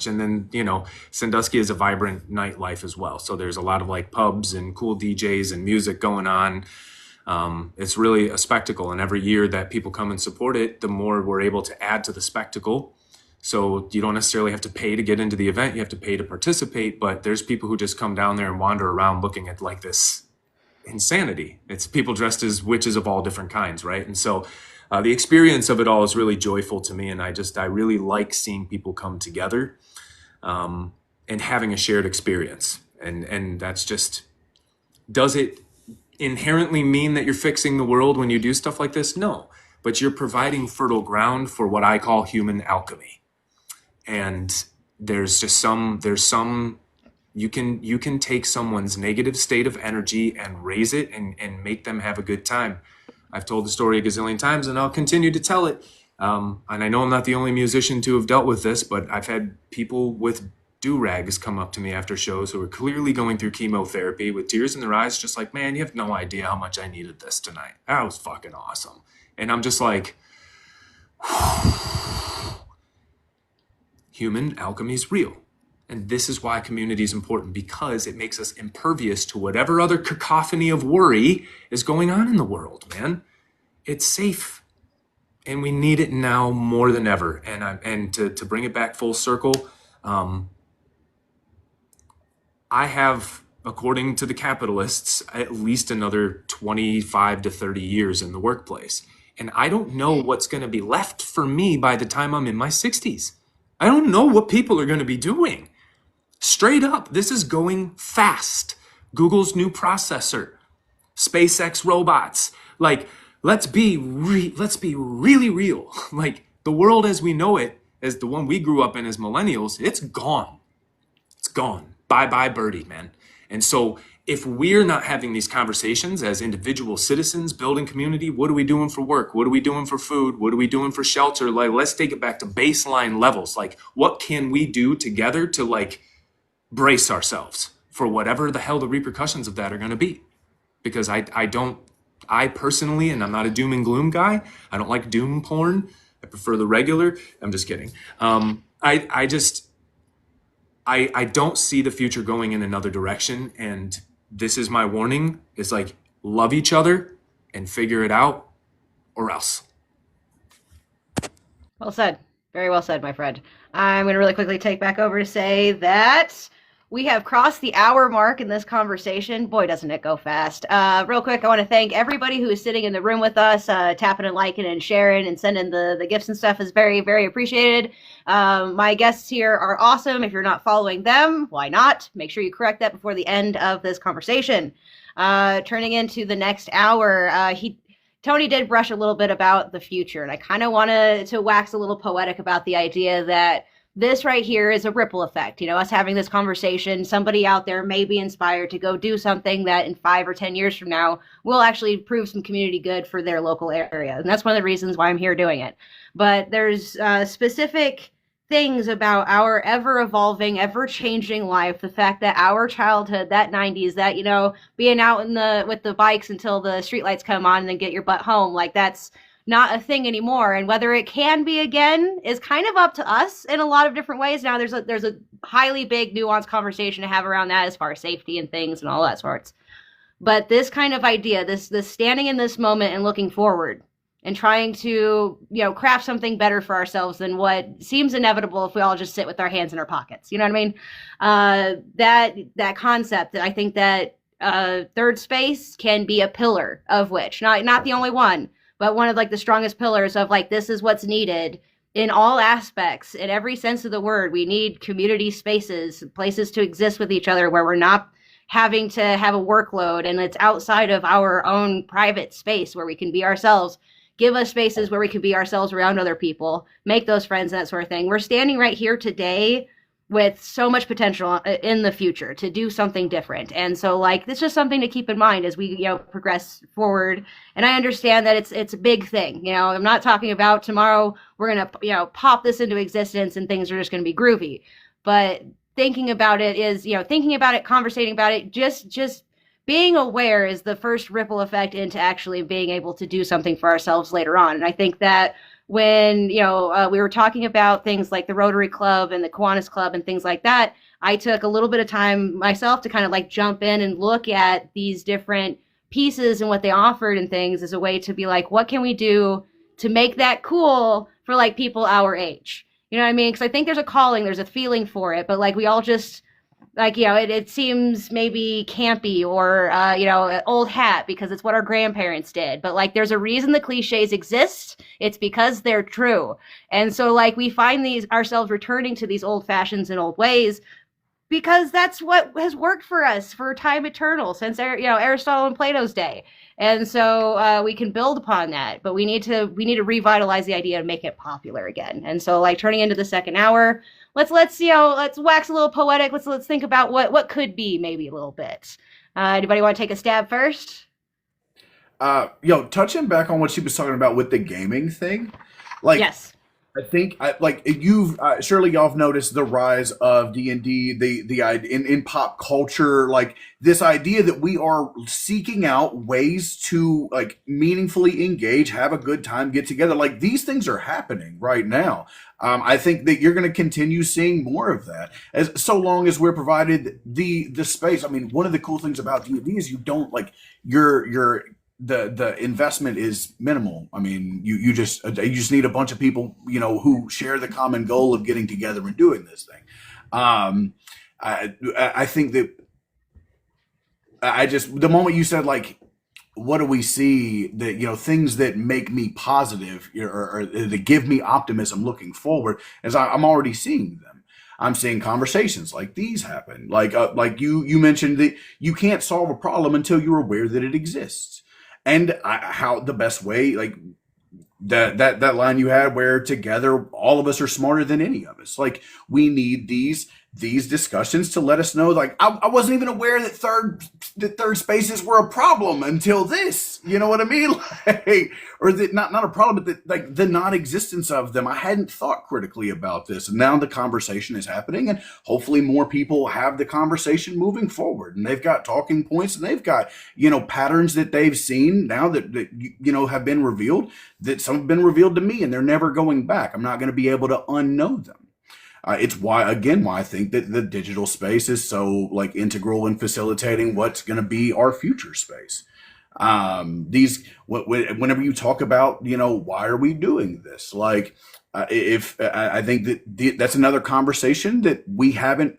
And then, Sandusky is a vibrant nightlife as well. So there's a lot of like pubs and cool DJs and music going on. It's really a spectacle. And every year that people come and support it, the more we're able to add to the spectacle. So you don't necessarily have to pay to get into the event. You have to pay to participate. But there's people who just come down there and wander around looking at like this insanity. It's people dressed as witches of all different kinds, right? And so the experience of it all is really joyful to me. And I really like seeing people come together and having a shared experience. And that's just, does it inherently mean that you're fixing the world when you do stuff like this? No, but you're providing fertile ground for what I call human alchemy. And there's some you can take someone's negative state of energy and raise it and make them have a good time. I've told the story a gazillion times and I'll continue to tell it. And I know I'm not the only musician to have dealt with this, but I've had people with do-rags come up to me after shows who are clearly going through chemotherapy with tears in their eyes, just like, man, you have no idea how much I needed this tonight. That was fucking awesome. And I'm just like, human alchemy is real. And this is why community is important, because it makes us impervious to whatever other cacophony of worry is going on in the world, man. It's safe. And we need it now more than ever. And to bring it back full circle, I have, according to the capitalists, at least another 25 to 30 years in the workplace. And I don't know what's going to be left for me by the time I'm in my 60s. I don't know what people are going to be doing. Straight up, this is going fast. Google's new processor, SpaceX robots. Like, let's be really real. Like, the world as we know it, as the one we grew up in as millennials, it's gone. It's gone. Bye-bye birdie, man. And so if we're not having these conversations as individual citizens building community, what are we doing for work? What are we doing for food? What are we doing for shelter? Like, let's take it back to baseline levels. Like, what can we do together to like brace ourselves for whatever the hell the repercussions of that are going to be? Because I personally, and I'm not a doom and gloom guy, I don't like doom porn. I prefer the regular. I'm just kidding. I don't see the future going in another direction. And this is my warning, is like, love each other and figure it out, or else. Well said. Very well said, my friend. I'm going to really quickly take back over to say that we have crossed the hour mark in this conversation. Boy, doesn't it go fast. Real quick, I want to thank everybody who is sitting in the room with us, tapping and liking and sharing and sending the gifts and stuff is very, very appreciated. My guests here are awesome. If you're not following them, why not? Make sure you correct that before the end of this conversation. Turning into the next hour, Tony did brush a little bit about the future, and I kind of wanted to wax a little poetic about the idea that this right here is a ripple effect. Us having this conversation, somebody out there may be inspired to go do something that in 5 or 10 years from now will actually prove some community good for their local area. And that's one of the reasons why I'm here doing it. But there's specific things about our ever-evolving, ever-changing life, the fact that our childhood, that 90s, that, being out with the bikes until the streetlights come on and then get your butt home, like that's not a thing anymore. And whether it can be again is kind of up to us in a lot of different ways. Now there's a highly big nuanced conversation to have around that as far as safety and things and all that sorts. But this kind of idea, this standing in this moment and looking forward and trying to, craft something better for ourselves than what seems inevitable if we all just sit with our hands in our pockets. You know what I mean? That concept, I think that third space can be a pillar of which, not the only one, but one of like the strongest pillars of like, this is what's needed in all aspects, in every sense of the word. We need community spaces, places to exist with each other where we're not having to have a workload and it's outside of our own private space where we can be ourselves. Give us spaces where we can be ourselves around other people, make those friends, that sort of thing. We're standing right here today with so much potential in the future to do something different. And so like, this is something to keep in mind as we, progress forward. And I understand that it's a big thing. I'm not talking about tomorrow we're going to, pop this into existence and things are just going to be groovy. But thinking about it is, thinking about it, conversating about it, just being aware is the first ripple effect into actually being able to do something for ourselves later on. And I think that when, we were talking about things like the Rotary Club and the Kiwanis Club and things like that, I took a little bit of time myself to kind of like jump in and look at these different pieces and what they offered and things as a way to be like, what can we do to make that cool for like people our age? You know what I mean? Because I think there's a calling, there's a feeling for it, but like we all just like, it seems maybe campy or, an old hat because it's what our grandparents did. But like, there's a reason the cliches exist. It's because they're true. And so like, we find ourselves returning to these old fashions and old ways because that's what has worked for us for time eternal since, Aristotle and Plato's day. And so we can build upon that, but we need to revitalize the idea and make it popular again. And so like turning into the second hour, let's wax a little poetic. Let's think about what could be maybe a little bit. Anybody want to take a stab first? Touching back on what she was talking about with the gaming thing, like yes. I think you've surely y'all have noticed the rise of D&D, in pop culture, like this idea that we are seeking out ways to like meaningfully engage, have a good time, get together. Like these things are happening right now. I think that you're going to continue seeing more of that as so long as we're provided the space. I mean, one of the cool things about D&D is you don't like the investment is minimal. I mean, you just need a bunch of people, who share the common goal of getting together and doing this thing. I think that the moment you said like, what do we see that, things that make me positive or that give me optimism looking forward, as I'm already seeing them. I'm seeing conversations like these happen. Like you mentioned that you can't solve a problem until you're aware that it exists. And how the best way, like that line you had where together all of us are smarter than any of us. Like we need these discussions to let us know, like I wasn't even aware that third spaces were a problem until this, you know what I mean? Like, or that not a problem, but like the non-existence of them. I hadn't thought critically about this, and now the conversation is happening, and hopefully more people have the conversation moving forward, and they've got talking points, and they've got patterns that they've seen now that have been revealed, that some have been revealed to me, and they're never going back. I'm not going to be able to unknow them. It's why I think that the digital space is so like integral in facilitating what's going to be our future space. Whenever you talk about, why are we doing this? Like, if I think that that's another conversation that we haven't,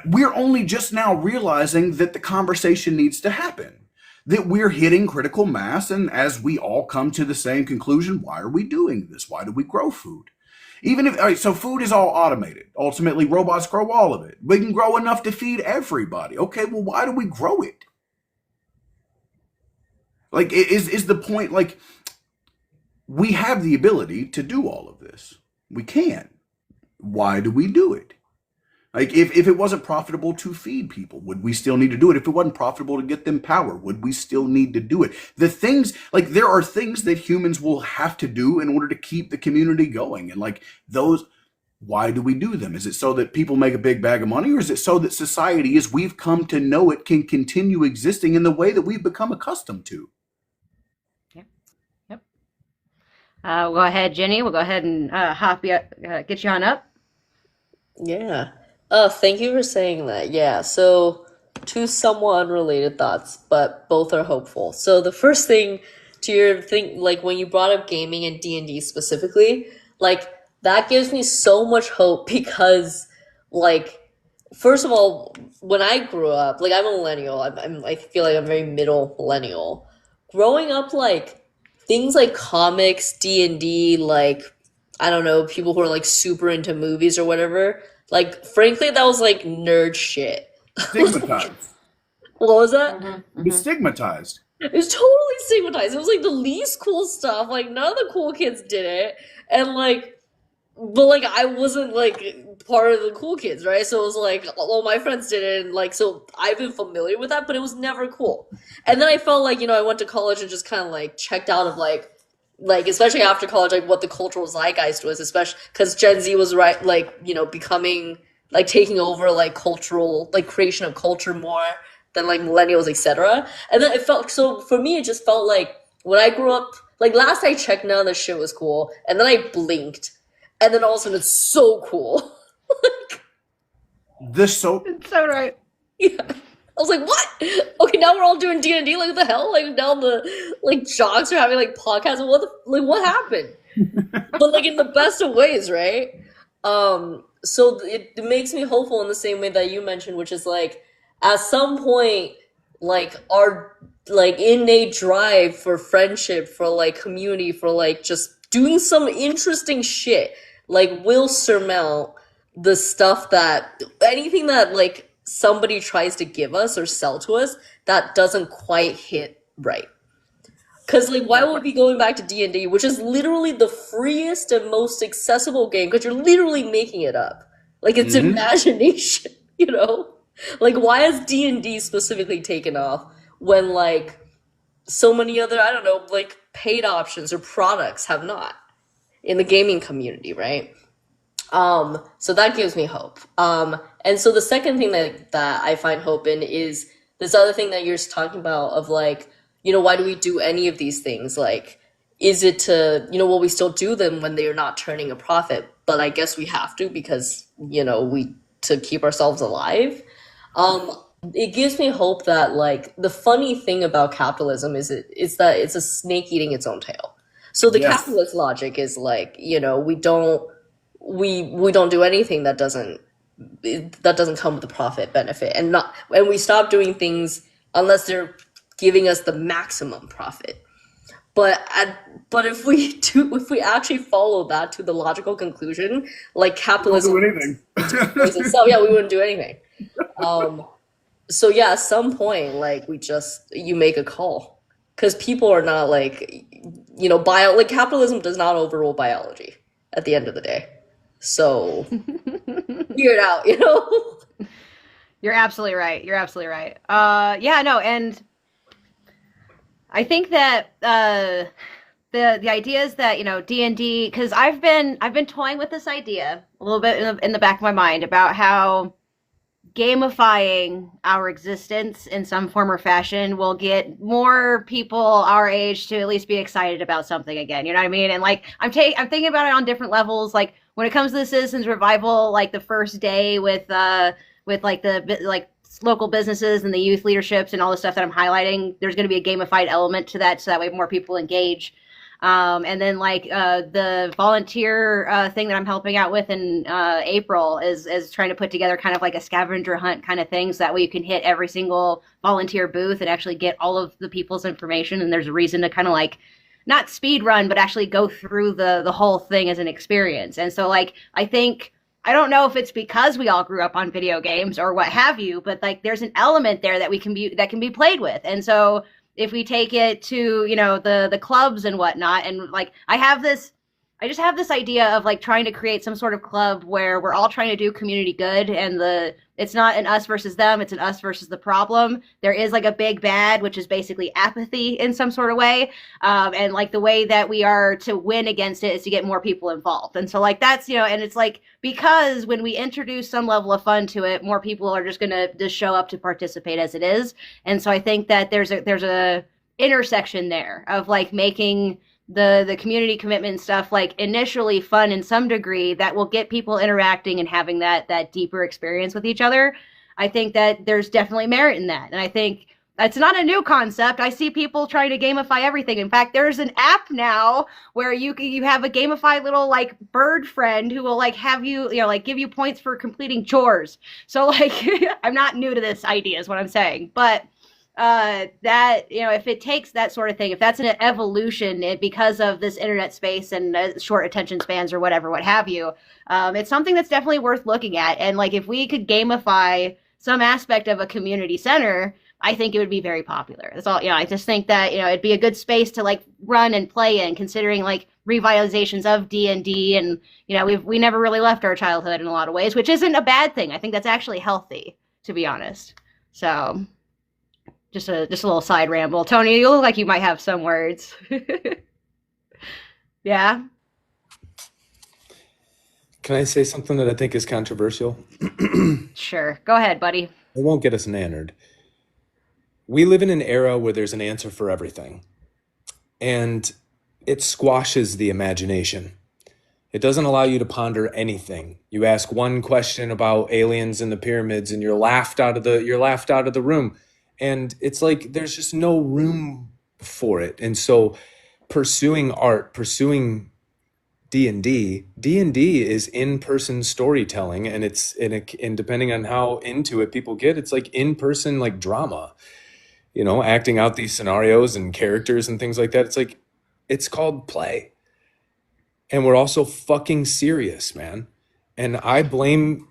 we're only just now realizing that the conversation needs to happen, that we're hitting critical mass. And as we all come to the same conclusion, why are we doing this? Why do we grow food? Even if, all right, so food is all automated. Ultimately, robots grow all of it. We can grow enough to feed everybody. Okay, well, why do we grow it? Like, is the point, like, we have the ability to do all of this. We can. Why do we do it? Like, if it wasn't profitable to feed people, would we still need to do it? If it wasn't profitable to get them power, would we still need to do it? The things, like, there are things that humans will have to do in order to keep the community going. And, like, those, why do we do them? Is it so that people make a big bag of money? Or is it so that society, as we've come to know it, can continue existing in the way that we've become accustomed to? Yep. We'll go ahead, Jenny. We'll go ahead and get you on up. Yeah. Thank you for saying that. Yeah, so two somewhat unrelated thoughts, but both are hopeful. So the first thing to your thing, like when you brought up gaming and D&D specifically, like that gives me so much hope because, like, first of all, when I grew up, like I'm a millennial, I feel like I'm very middle millennial. Growing up, like things like comics, D&D, like I don't know, people who are like super into movies or whatever. Like, frankly, that was like nerd shit. Stigmatized. What was that? It was stigmatized. It was totally stigmatized. It was like the least cool stuff. Like, none of the cool kids did it. And like, but like, I wasn't like part of the cool kids, right? So it was like, all my friends did it. And like, so I've been familiar with that, but it was never cool. And then I felt like, I went to college and just kind of like checked out of like, especially after college, like what the cultural zeitgeist was, especially because Gen Z was becoming, like taking over like cultural, like creation of culture more than like millennials, etc. And then it felt so for me. It just felt like when I grew up. Like last I checked, none of this shit was cool, and then I blinked, and then all of a sudden it's so cool. This so It's so right. Yeah. I was like, what? Okay, now we're all doing D&D. Like, what the hell? Like, now the like jocks are having like podcasts. What happened? But like in the best of ways, right? So it makes me hopeful in the same way that you mentioned, which is like at some point, like our like innate drive for friendship, for like community, for like just doing some interesting shit, like will surmount the stuff that anything that like somebody tries to give us or sell to us that doesn't quite hit right. Because like why would we be going back to D&D, which is literally the freest and most accessible game because you're literally making it up. Like it's imagination, you know? Like why has D&D specifically taken off when like so many other, I don't know, like paid options or products have not in the gaming community, right? So that gives me hope. And so the second thing that I find hope in is this other thing that you're talking about of like, you know, why do we do any of these things? Like, is it to, you know, well, we still do them when they are not turning a profit, but I guess we have to because, you know, to keep ourselves alive. It gives me hope that like the funny thing about capitalism is that it's a snake eating its own tail. So the Yes. capitalist logic is like, you know, we don't do anything that doesn't come with a profit benefit, and we stop doing things unless they're giving us the maximum profit. But if we actually follow that to the logical conclusion, like capitalism, do anything. so yeah, we wouldn't do anything. So yeah, at some point, like you make a call because people are not like, you know, like capitalism does not overrule biology at the end of the day. So figure it out, you know? You're absolutely right. You're absolutely right. Yeah, no, and I think that the idea is that, you know, D&D, because I've been toying with this idea a little bit in the back of my mind about how gamifying our existence in some form or fashion will get more people our age to at least be excited about something again. You know what I mean? And like I'm thinking about it on different levels. Like when it comes to the Citizens Revival, like the first day with like the like local businesses and the youth leaderships and all the stuff that I'm highlighting, there's going to be a gamified element to that, so that way more people engage. And then like the volunteer thing that I'm helping out with in April is trying to put together kind of like a scavenger hunt kind of thing, so that way you can hit every single volunteer booth and actually get all of the people's information, and there's a reason to kind of like not speed run, but actually go through the whole thing as an experience. And so like I don't know if it's because we all grew up on video games or what have you, but like there's an element there that can be played with. And so if we take it to, you know, the clubs and whatnot, and like I just have this idea of like trying to create some sort of club where we're all trying to do community good, and it's not an us versus them, it's an us versus the problem. There is like a big bad, which is basically apathy in some sort of way. And like the way that we are to win against it is to get more people involved. And so like that's, you know, and it's like, because when we introduce some level of fun to it, more people are just going to just show up to participate as it is. And so I think that there's a intersection there of like making the community commitment stuff like initially fun in some degree that will get people interacting and having that deeper experience with each other. I think that there's definitely merit in that. And I think it's not a new concept. I see people trying to gamify everything. In fact, there's an app now where you have a gamified little like bird friend who will like have you, you know, like give you points for completing chores. So like I'm not new to this idea is what I'm saying. But that, you know, if it takes that sort of thing, if that's an evolution because of this internet space and short attention spans or whatever, what have you, it's something that's definitely worth looking at. And like if we could gamify some aspect of a community center, I think it would be very popular. That's all. You know, I just think that, you know, it'd be a good space to like run and play in, considering like revitalizations of D&D, and you know, we never really left our childhood in a lot of ways, which isn't a bad thing. I think that's actually healthy, to be honest. So. Just a little side ramble. Tony, you look like you might have some words. Yeah? Can I say something that I think is controversial? Sure. Go ahead, buddy. It won't get us nannered. we live in an era where there's an answer for everything, and it squashes the imagination. It doesn't allow you to ponder anything. You ask one question about aliens and the pyramids, and you're laughed out of the room. And it's like there's just no room for it. And so pursuing art, pursuing D&D is in-person storytelling, and and depending on how into it people get, it's like in-person like drama, acting out these scenarios and characters and things like that. It's like it's called play. And we're also fucking serious, man. And I blame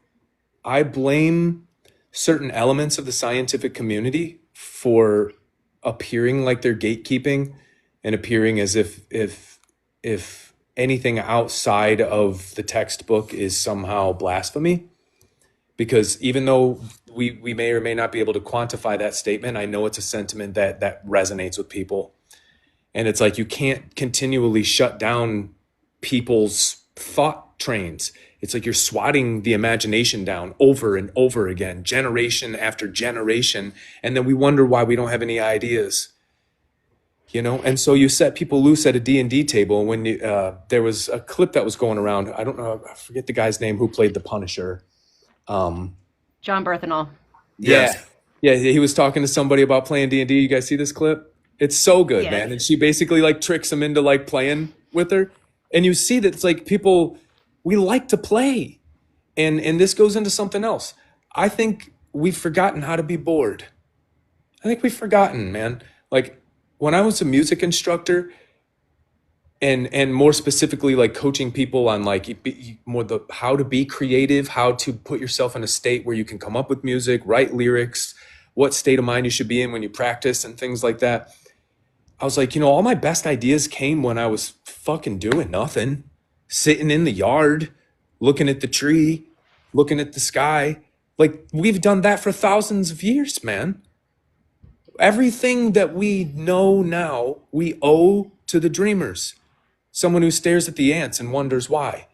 certain elements of the scientific community for appearing like they're gatekeeping and appearing as if anything outside of the textbook is somehow blasphemy. Because even though we may or may not be able to quantify that statement, I know it's a sentiment that resonates with people. And it's like you can't continually shut down people's thought trains. It's like you're swatting the imagination down over and over again, generation after generation, and then we wonder why we don't have any ideas. And so you set people loose at a D&D table. When there was a clip that was going around, I don't know, I forget the guy's name who played the Punisher. John Berthenol. Yes. Yeah, he was talking to somebody about playing D&D. You guys see this clip? It's so good, Yes. man. And she basically like tricks him into like playing with her. And you see that it's like people, we like to play. And this goes into something else. I think we've forgotten how to be bored. I think we've forgotten, man. Like when I was a music instructor and more specifically like coaching people on like how to be creative, how to put yourself in a state where you can come up with music, write lyrics, what state of mind you should be in when you practice and things like that. I was like, all my best ideas came when I was fucking doing nothing, sitting in the yard, looking at the tree, looking at the sky. Like we've done that for thousands of years, man. Everything that we know now, we owe to the dreamers. Someone who stares at the ants and wonders why,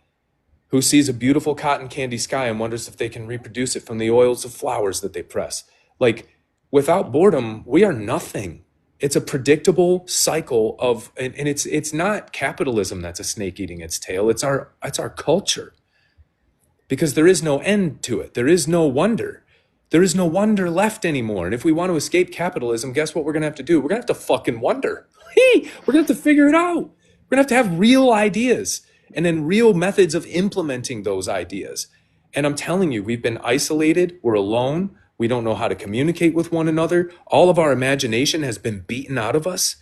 who sees a beautiful cotton candy sky and wonders if they can reproduce it from the oils of flowers that they press. Like without boredom, we are nothing. It's a predictable cycle of, and it's not capitalism that's a snake eating its tail. It's our culture, because there is no end to it. There is no wonder. There is no wonder left anymore. And if we want to escape capitalism, guess what we're going to have to do? We're going to have to fucking wonder. We're going to have to figure it out. We're going to have real ideas and then real methods of implementing those ideas. And I'm telling you, we've been isolated. We're alone. We don't know how to communicate with one another. All of our imagination has been beaten out of us.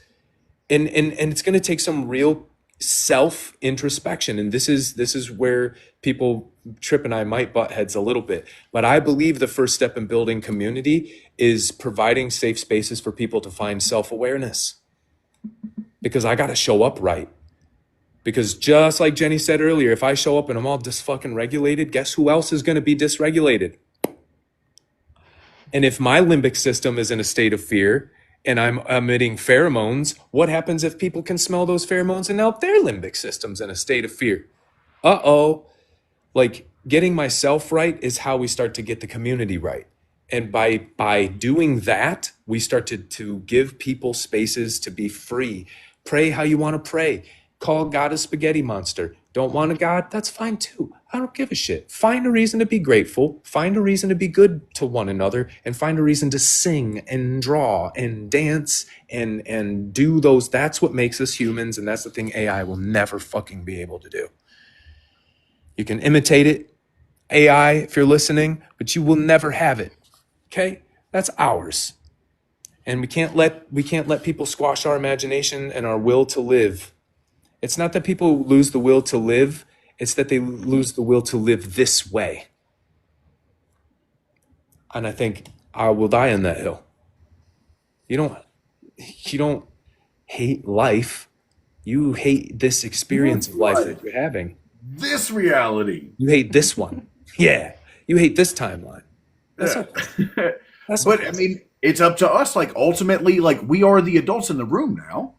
And it's going to take some real self-introspection. And this is where people, Tripp and I might butt heads a little bit. But I believe the first step in building community is providing safe spaces for people to find self-awareness. Because I got to show up right. Because just like Jennie said earlier, if I show up and I'm all fucking regulated, guess who else is going to be dysregulated? And if my limbic system is in a state of fear and I'm emitting pheromones, what happens if people can smell those pheromones and now their limbic system's in a state of fear? Uh-oh. Like getting myself right is how we start to get the community right. And by doing that, we start to give people spaces to be free. Pray how you want to pray. Call God a spaghetti monster. Don't want a God? That's fine too. I don't give a shit. Find a reason to be grateful. Find a reason to be good to one another, and find a reason to sing and draw and dance and do those. That's what makes us humans, and that's the thing AI will never fucking be able to do. You can imitate it, AI, if you're listening, but you will never have it. Okay? That's ours. And we can't let people squash our imagination and our will to live. It's not that people lose the will to live. It's that they lose the will to live this way. And I think I will die on that hill. You don't hate life. You hate this experience of life that you're having. This reality. You hate this one. Yeah. You hate this timeline. That's Yeah. That's But okay. I mean, it's up to us. Like ultimately, like we are the adults in the room now.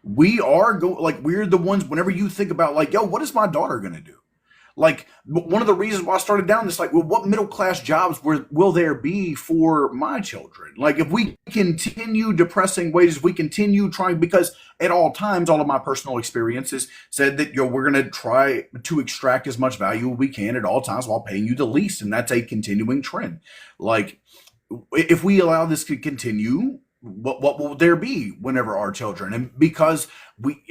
We are we're the ones. Whenever you think about like, yo, what is my daughter gonna do? Like, one of the reasons why I started down this, like, well, what middle class jobs will there be for my children? Like, if we continue depressing wages, we continue trying, because at all times, all of my personal experiences said that, we're going to try to extract as much value as we can at all times while paying you the least. And that's a continuing trend. Like, if we allow this to continue, what will there be whenever our children? And because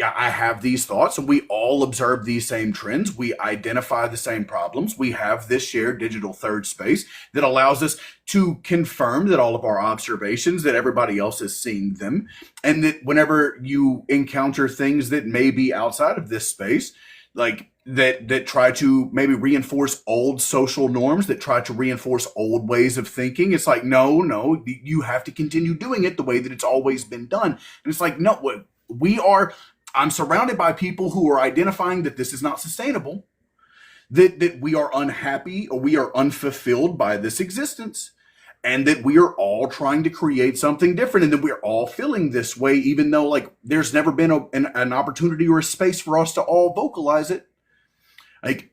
I have these thoughts, and we all observe these same trends, we identify the same problems, we have this shared digital third space that allows us to confirm that all of our observations, that everybody else is seeing them, and that whenever you encounter things that may be outside of this space, like that try to maybe reinforce old social norms, that try to reinforce old ways of thinking, it's like, no, you have to continue doing it the way that it's always been done. And it's like, no, I'm surrounded by people who are identifying that this is not sustainable, that we are unhappy or we are unfulfilled by this existence, and that we are all trying to create something different, and that we're all feeling this way, even though, like, there's never been an opportunity or a space for us to all vocalize it. Like,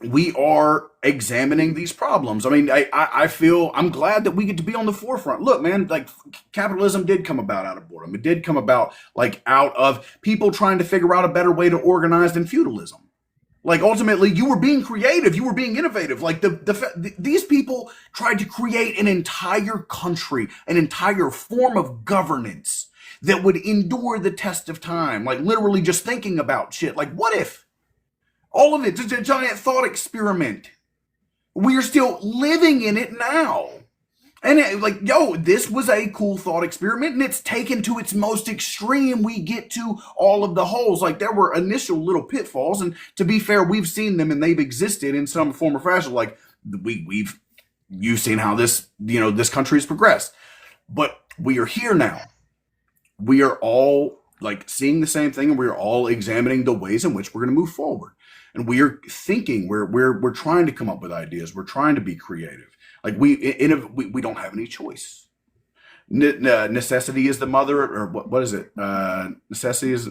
we are examining these problems. I mean, I feel, I'm glad that we get to be on the forefront. Look, man, like, capitalism did come about out of boredom. It did come about, like, out of people trying to figure out a better way to organize than feudalism. Like, ultimately, you were being creative, you were being innovative. Like, these people tried to create an entire country, an entire form of governance that would endure the test of time. Like, literally just thinking about shit. Like, what if? All of it's just a giant thought experiment. We're still living in it now. And this was a cool thought experiment, and it's taken to its most extreme. We get to all of the holes. Like, there were initial little pitfalls, and to be fair, we've seen them and they've existed in some form or fashion. Like, you've seen how this country has progressed. But we are here now. We are all, like, seeing the same thing, and we're all examining the ways in which we're going to move forward. And we are thinking, we're trying to come up with ideas. We're trying to be creative. Like, we don't have any choice. Necessity is the mother, or what is it? Necessity is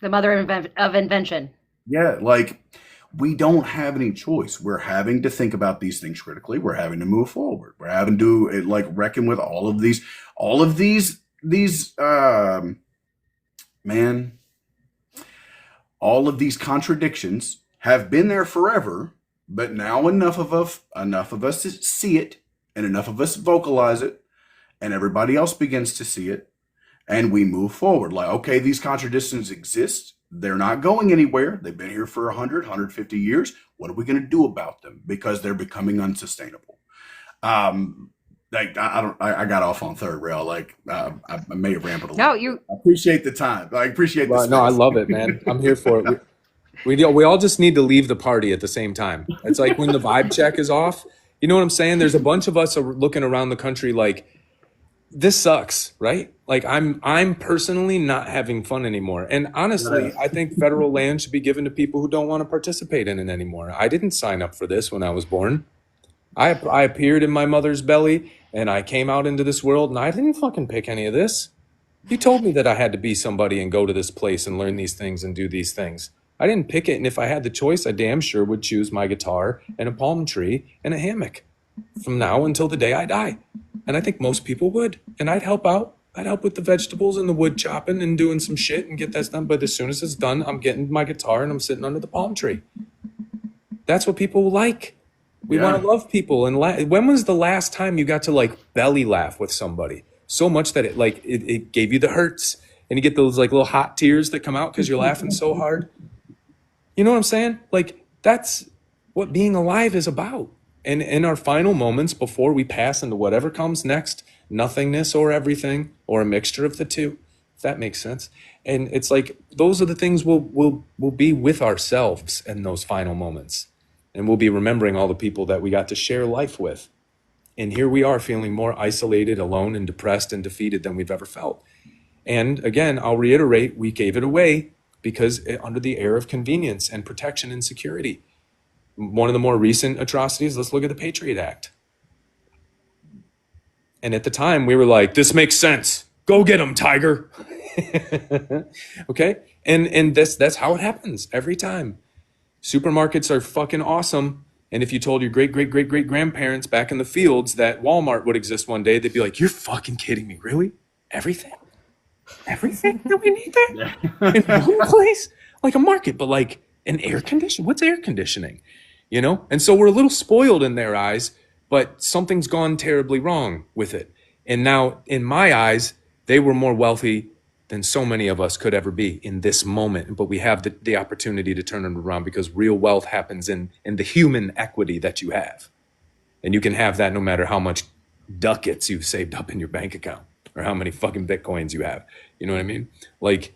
the mother of invention. Yeah, like, we don't have any choice. We're having to think about these things critically. We're having to move forward. We're having to, like, reckon with all of these, all of these contradictions have been there forever, but now enough of us see it, and enough of us vocalize it, and everybody else begins to see it, and we move forward. Like, okay, these contradictions exist. They're not going anywhere. They've been here for 100, 150 years. What are we going to do about them? Because they're becoming unsustainable. Like, I got off on third rail. Like, I may have rambled a little. No, I appreciate the time. I appreciate this. No, I love it, man. I'm here for it. We all just need to leave the party at the same time. It's like when the vibe check is off. You know what I'm saying? There's a bunch of us looking around the country like, this sucks, right? Like, I'm personally not having fun anymore. And honestly, I think federal land should be given to people who don't want to participate in it anymore. I didn't sign up for this when I was born. I appeared in my mother's belly, and I came out into this world, and I didn't fucking pick any of this. You told me that I had to be somebody and go to this place and learn these things and do these things. I didn't pick it, and if I had the choice, I damn sure would choose my guitar and a palm tree and a hammock from now until the day I die. And I think most people would, and I'd help out. I'd help with the vegetables and the wood chopping and doing some shit and get that done. But as soon as it's done, I'm getting my guitar and I'm sitting under the palm tree. That's what people like. We want to love people. And when was the last time you got to, like, belly laugh with somebody so much that it gave you the hurts, and you get those, like, little hot tears that come out because you're laughing so hard? You know what I'm saying? Like, that's what being alive is about. And in our final moments before we pass into whatever comes next, nothingness or everything, or a mixture of the two, if that makes sense. And it's like, those are the things we'll be with ourselves in those final moments. And we'll be remembering all the people that we got to share life with. And here we are feeling more isolated, alone, and depressed and defeated than we've ever felt. And again, I'll reiterate, we gave it away because under the air of convenience and protection and security. One of the more recent atrocities, let's look at the Patriot Act. And at the time, we were like, this makes sense. Go get him, Tiger. Okay? And that's how it happens every time. Supermarkets are fucking awesome. And if you told your great, great, great, great grandparents back in the fields that Walmart would exist one day, they'd be like, you're fucking kidding me. Really? Everything? Everything that we need there? In one place? Like a market, but like an air condition? What's air conditioning? You know? And so we're a little spoiled in their eyes, but something's gone terribly wrong with it. And now, in my eyes, they were more wealthy than so many of us could ever be in this moment. But we have the opportunity to turn it around because real wealth happens in the human equity that you have. And you can have that no matter how much ducats you've saved up in your bank account or how many fucking Bitcoins you have. You know what I mean? Like,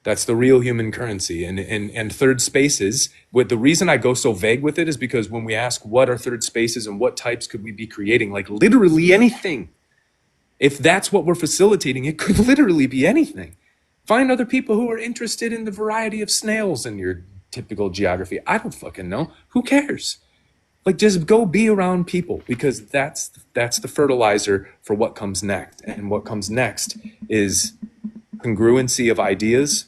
that's the real human currency. And third spaces, the reason I go so vague with it is because when we ask what are third spaces and what types could we be creating, like literally anything. If that's what we're facilitating, it could literally be anything. Find other people who are interested in the variety of snails in your typical geography. I don't fucking know. Who cares? Like, just go be around people because that's the fertilizer for what comes next. And what comes next is congruency of ideas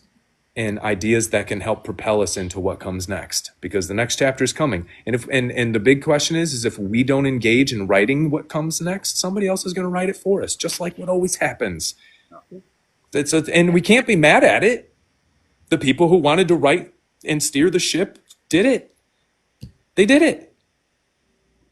and ideas that can help propel us into what comes next, because the next chapter is coming. And the big question is if we don't engage in writing what comes next, somebody else is going to write it for us, just like what always happens. And we can't be mad at it. The people who wanted to write and steer the ship did it. They did it.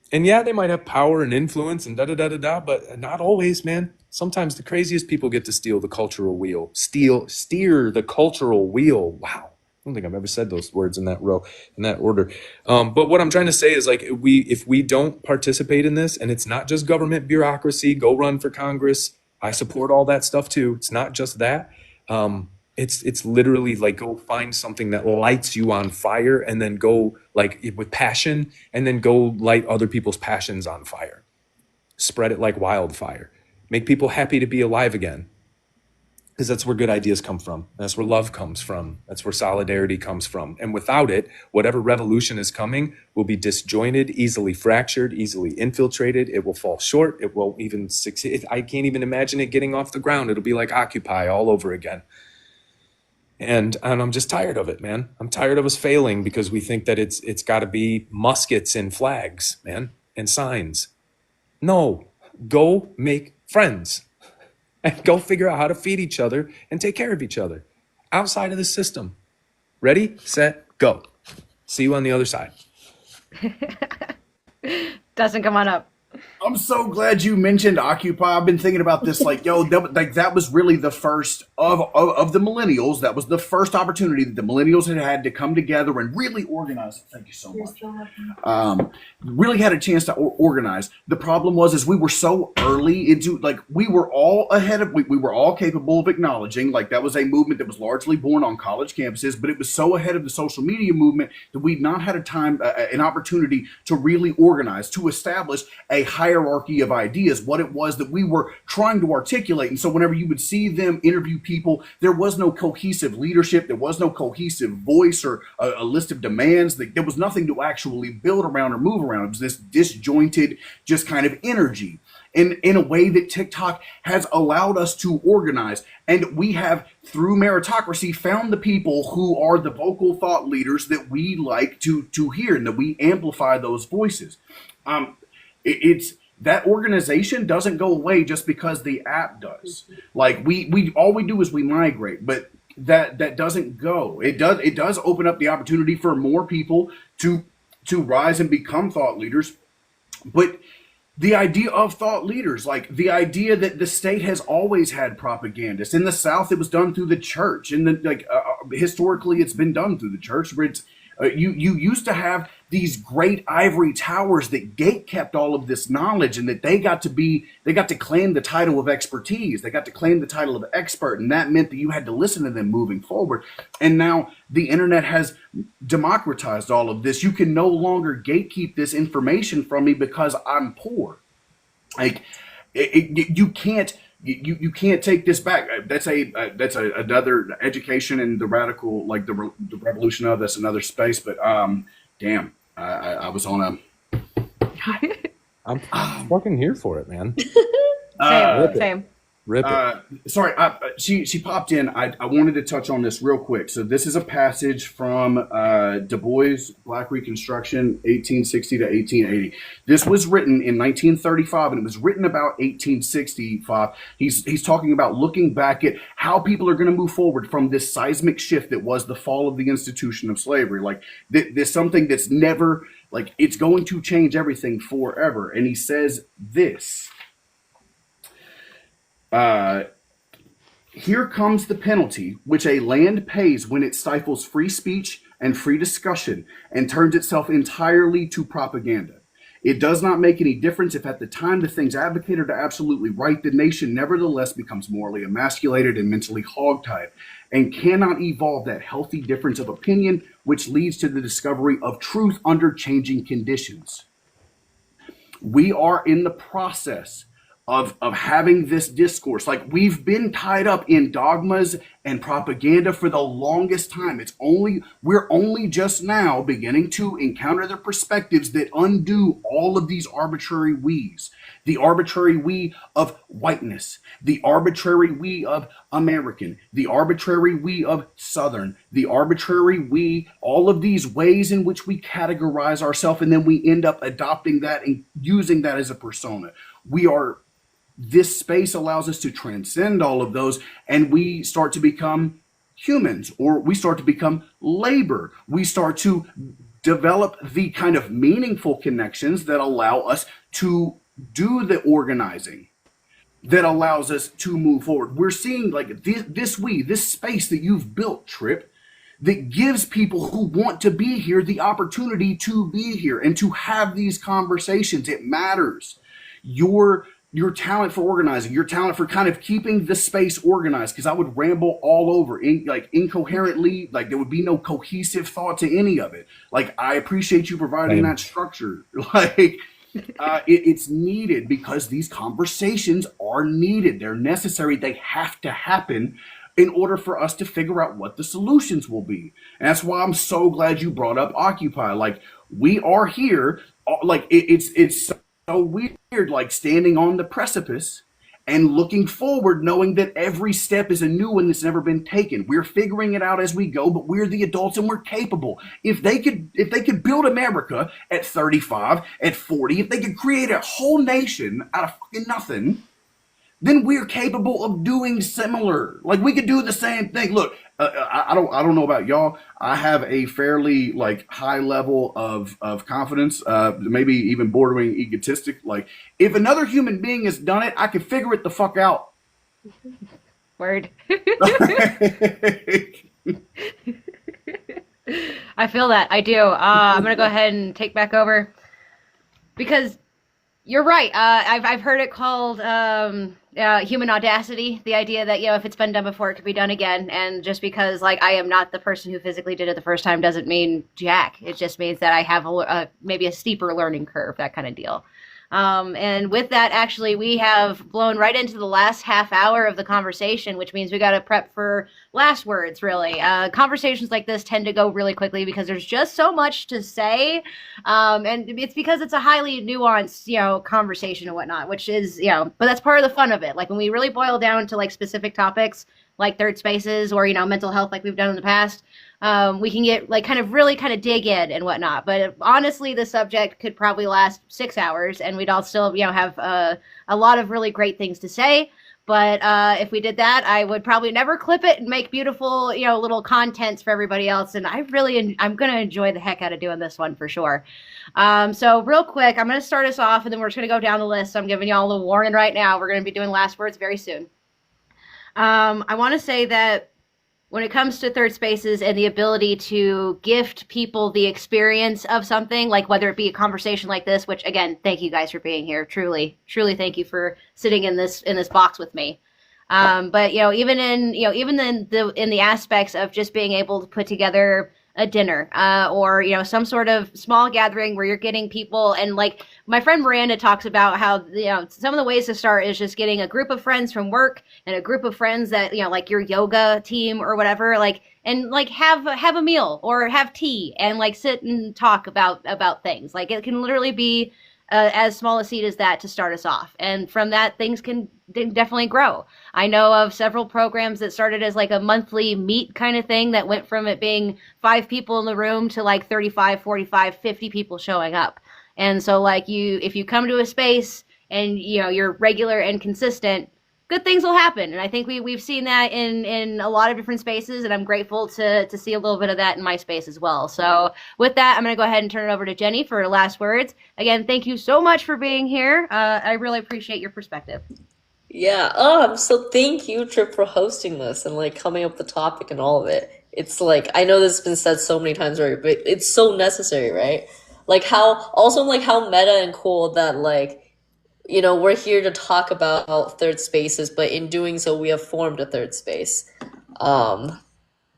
And yeah, they might have power and influence and da-da-da-da-da, but not always, man. Sometimes the craziest people get to steal the cultural wheel. Steer the cultural wheel. Wow. I don't think I've ever said those words in that order. But what I'm trying to say is, like, if we don't participate in this, and it's not just government bureaucracy, go run for Congress. I support all that stuff too. It's not just that. It's literally like, go find something that lights you on fire and then go like with passion and then go light other people's passions on fire. Spread it like wildfire. Make people happy to be alive again. Because that's where good ideas come from. That's where love comes from. That's where solidarity comes from. And without it, whatever revolution is coming will be disjointed, easily fractured, easily infiltrated. It will fall short. It won't even succeed. I can't even imagine it getting off the ground. It'll be like Occupy all over again. And I'm just tired of it, man. I'm tired of us failing because we think that it's got to be muskets and flags, man, and signs. No, go make friends and go figure out how to feed each other and take care of each other outside of the system. Ready, set, go. See you on the other side. Dustin, come on up. I'm so glad you mentioned Occupy. I've been thinking about this, like, yo, that was really the first of the millennials. That was the first opportunity that the millennials had to come together and really organize. Thank you so much. Really had a chance to organize. The problem is we were so early into, like, we were all ahead of, we were all capable of acknowledging, like, that was a movement that was largely born on college campuses, but it was so ahead of the social media movement that we'd not had an opportunity to really organize, to establish a hierarchy of ideas, what it was that we were trying to articulate. And so whenever you would see them interview people, there was no cohesive leadership, there was no cohesive voice or a list of demands. There was nothing to actually build around or move around. It was this disjointed, just kind of energy. In a way that TikTok has allowed us to organize. And we have, through meritocracy, found the people who are the vocal thought leaders that we like to hear and that we amplify those voices. It's that organization doesn't go away just because the app does. Like, we all we do is we migrate, but that doesn't go. It does open up the opportunity for more people to rise and become thought leaders. But the idea of thought leaders, like the idea that the state has always had propagandists. In the South, it was done through the church. Historically, it's been done through the church. Where it's you used to have these great ivory towers that gate kept all of this knowledge, and that they got to claim the title of expertise. They got to claim the title of expert, and that meant that you had to listen to them moving forward. And now the internet has democratized all of this. You can no longer gatekeep this information from me because I'm poor. Like, you can't take this back. That's another education and the radical, like the revolution of, that's another space. But damn, I was on a. I'm fucking here for it, man. Same. Rip it. Sorry, she popped in. I wanted to touch on this real quick. So this is a passage from Du Bois, Black Reconstruction, 1860 to 1880. This was written in 1935, and it was written about 1865. He's talking about looking back at how people are going to move forward from this seismic shift that was the fall of the institution of slavery. Like there's something that's never, like, it's going to change everything forever. And he says this. Here comes the penalty which a land pays when it stifles free speech and free discussion and turns itself entirely to propaganda. It does not make any difference if at the time the things advocated are absolutely right, the nation nevertheless becomes morally emasculated and mentally hogtied and cannot evolve that healthy difference of opinion which leads to the discovery of truth under changing conditions. We are in the process of having this discourse. Like, we've been tied up in dogmas and propaganda for the longest time. We're only just now beginning to encounter the perspectives that undo all of these arbitrary we's. The arbitrary we of whiteness, the arbitrary we of American, the arbitrary we of Southern, the arbitrary we, all of these ways in which we categorize ourselves, and then we end up adopting that and using that as a persona. This space allows us to transcend all of those, and we start to become humans, or we start to become labor. We start to develop the kind of meaningful connections that allow us to do the organizing, that allows us to move forward. We're seeing like this space that you've built, Tripp, that gives people who want to be here the opportunity to be here and to have these conversations. It matters. Your talent for organizing, your talent for kind of keeping the space organized, because I would ramble all over incoherently, like there would be no cohesive thought to any of it. Like, I appreciate you providing that structure. Like, it's needed because these conversations are needed. They're necessary. They have to happen in order for us to figure out what the solutions will be. And that's why I'm so glad you brought up Occupy. Like, we are here. Like, it's so weird, like standing on the precipice and looking forward, knowing that every step is a new one that's never been taken. We're figuring it out as we go, but we're the adults and we're capable. If they could build America at 35, at 40, if they could create a whole nation out of fucking nothing, then we're capable of doing similar. Like, we could do the same thing. Look, I don't know about y'all. I have a fairly like high level of confidence, maybe even bordering egotistic. Like, if another human being has done it, I can figure it the fuck out. Word. I feel that. I do. I'm gonna go ahead and take back over because you're right. I've heard it called human audacity. The idea that, if it's been done before, it could be done again. And just because like I am not the person who physically did it the first time doesn't mean jack. It just means that I have maybe a steeper learning curve, that kind of deal. And with that, actually, we have blown right into the last half hour of the conversation, which means we got to prep for last words, really. Conversations like this tend to go really quickly because there's just so much to say. And it's because it's a highly nuanced, conversation and whatnot, which is, but that's part of the fun of it. Like, when we really boil down to like specific topics like third spaces or, mental health, like we've done in the past, we can get like kind of dig in and whatnot. But honestly, the subject could probably last 6 hours and we'd all still, have a lot of really great things to say. But if we did that, I would probably never clip it and make beautiful, little contents for everybody else. And I'm going to enjoy the heck out of doing this one for sure. So real quick, I'm going to start us off and then we're just going to go down the list. So I'm giving y'all a little warning right now. We're going to be doing last words very soon. I want to say that when it comes to third spaces and the ability to gift people the experience of something, like whether it be a conversation like this, which again, thank you guys for being here. Truly, truly thank you for sitting in this box with me. But even in the aspects of just being able to put together a dinner, or some sort of small gathering where you're getting people, and like my friend Miranda talks about how some of the ways to start is just getting a group of friends from work and a group of friends that like your yoga team or whatever, like, and like have a meal or have tea and like sit and talk about things. Like, it can literally be as small a seed as that to start us off. And from that, things can definitely grow. I know of several programs that started as like a monthly meet kind of thing that went from it being 5 people in the room to like 35, 45, 50 people showing up. And so like if you come to a space and you're regular and consistent, good things will happen. And I think we've seen that in a lot of different spaces, and I'm grateful to see a little bit of that in my space as well. So with that, I'm going to go ahead and turn it over to Jennie for last words. Again, thank you so much for being here. I really appreciate your perspective. Yeah. So thank you, Tripp, for hosting this and like coming up with the topic and all of it. It's like I know this has been said so many times already, but it's so necessary, right? Like how meta and cool that like we're here to talk about third spaces, but in doing so, we have formed a third space. Um,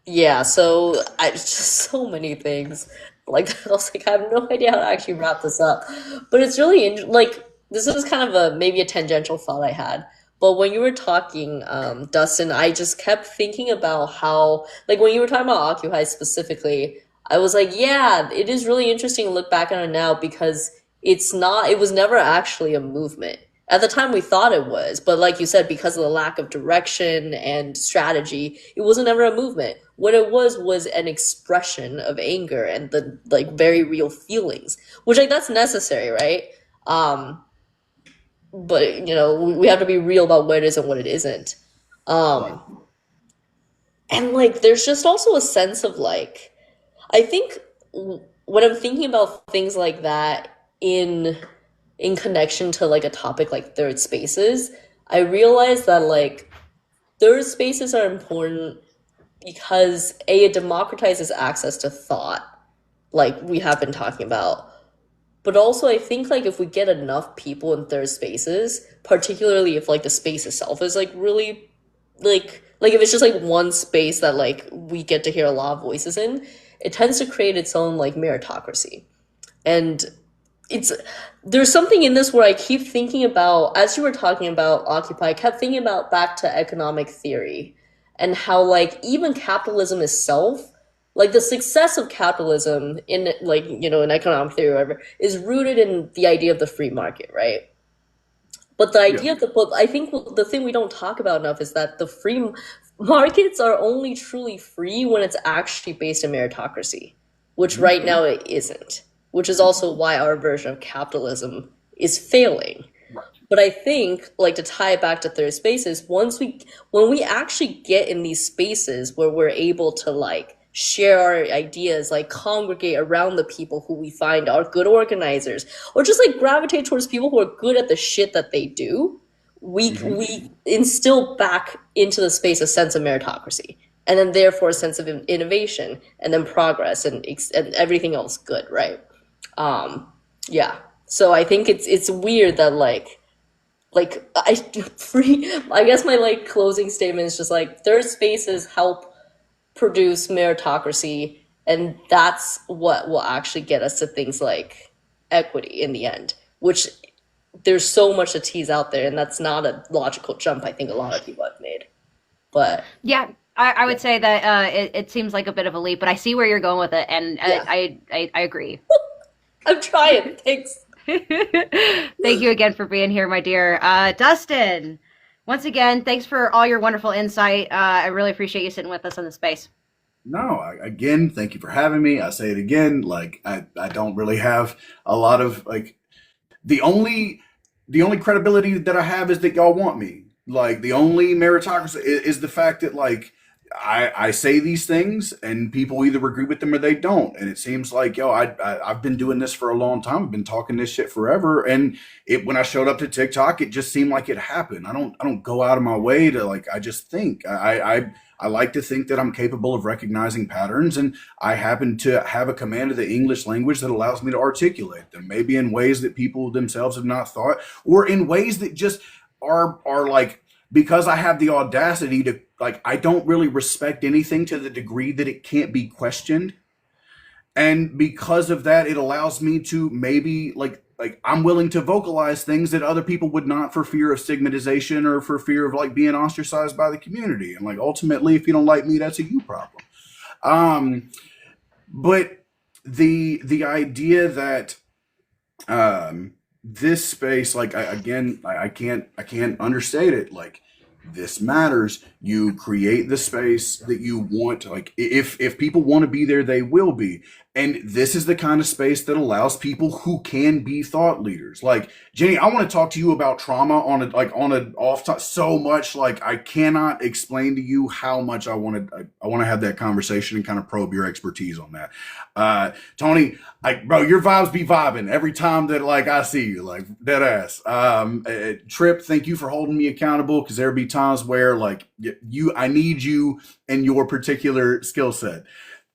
yeah, so just so many things. Like I was like, I have no idea how to actually wrap this up, but it's really like this is kind of maybe a tangential thought I had. But when you were talking, Dustin, I just kept thinking about how, like, when you were talking about Occupy specifically, I was like, yeah, it is really interesting to look back on it now because it was never actually a movement. At the time, we thought it was, but like you said, because of the lack of direction and strategy, it wasn't ever a movement. What it was an expression of anger and the like very real feelings, which like that's necessary, right? Um, but we have to be real about what it is and what it isn't. Right. Um, and like, there's just also a sense of like, I think when I'm thinking about things like that in connection to like a topic like third spaces, I realize that like third spaces are important because it democratizes access to thought, like we have been talking about. But also, I think like if we get enough people in third spaces, particularly if like the space itself is like really like if it's just like one space that like we get to hear a lot of voices in, it tends to create its own like meritocracy. And it's there's something in this where I keep thinking about, as you were talking about Occupy, I kept thinking about back to economic theory and how like even capitalism itself, like the success of capitalism in like in economic theory or whatever, is rooted in the idea of the free market, right? But the Yeah. idea of but I think the thing we don't talk about enough is that the markets are only truly free when it's actually based in meritocracy, which Mhm. right now it isn't, which is also why our version of capitalism is failing. Right. But I think, like to tie it back to third spaces, when we actually get in these spaces where we're able to like share our ideas, like congregate around the people who we find are good organizers, or just like gravitate towards people who are good at the shit that they do, Mhm. we instill back into the space a sense of meritocracy, and then therefore a sense of innovation, and then progress and everything else good, right? Um, yeah. So I think it's weird that I free. I guess my like closing statement is just like third spaces help produce meritocracy, and that's what will actually get us to things like equity in the end. Which there's so much to tease out there, and that's not a logical jump. I think a lot of people have made, but Yeah, I yeah, would say that it seems like a bit of a leap, but I see where you're going with it, and yeah. I agree. I'm trying. Thanks. Thank you again for being here, my dear. Dustin, once again, thanks for all your wonderful insight. I really appreciate you sitting with us in the space. No, again, thank you for having me. I say it again, like I don't really have a lot of like the only the only credibility that I have is that y'all want me. Like the only meritocracy is the fact that like I say these things and people either agree with them or they don't. And it seems like I've been doing this for a long time. I've been talking this shit forever. And it when I showed up to TikTok, it just seemed like it happened. I don't go out of my way to like I just think I like to think that I'm capable of recognizing patterns, and I happen to have a command of the English language that allows me to articulate them, maybe in ways that people themselves have not thought, or in ways that just are like because I have the audacity to like I don't really respect anything to the degree that it can't be questioned. And because of that, it allows me to maybe like I'm willing to vocalize things that other people would not for fear of stigmatization or for fear of like being ostracized by the community. And like ultimately, if you don't like me, that's a you problem. Um, but the idea that um this space, like I can't understate it. Like this matters. You create the space that you want. Like if people want to be there, they will be. And this is the kind of space that allows people who can be thought leaders. Like Jennie, I want to talk to you about trauma on an off top so much. Like I cannot explain to you how much I want to have that conversation and kind of probe your expertise on that. Tony, bro, your vibes be vibing every time that like I see you, like dead ass. Tripp, thank you for holding me accountable, because there be times where like I need you and your particular skill set.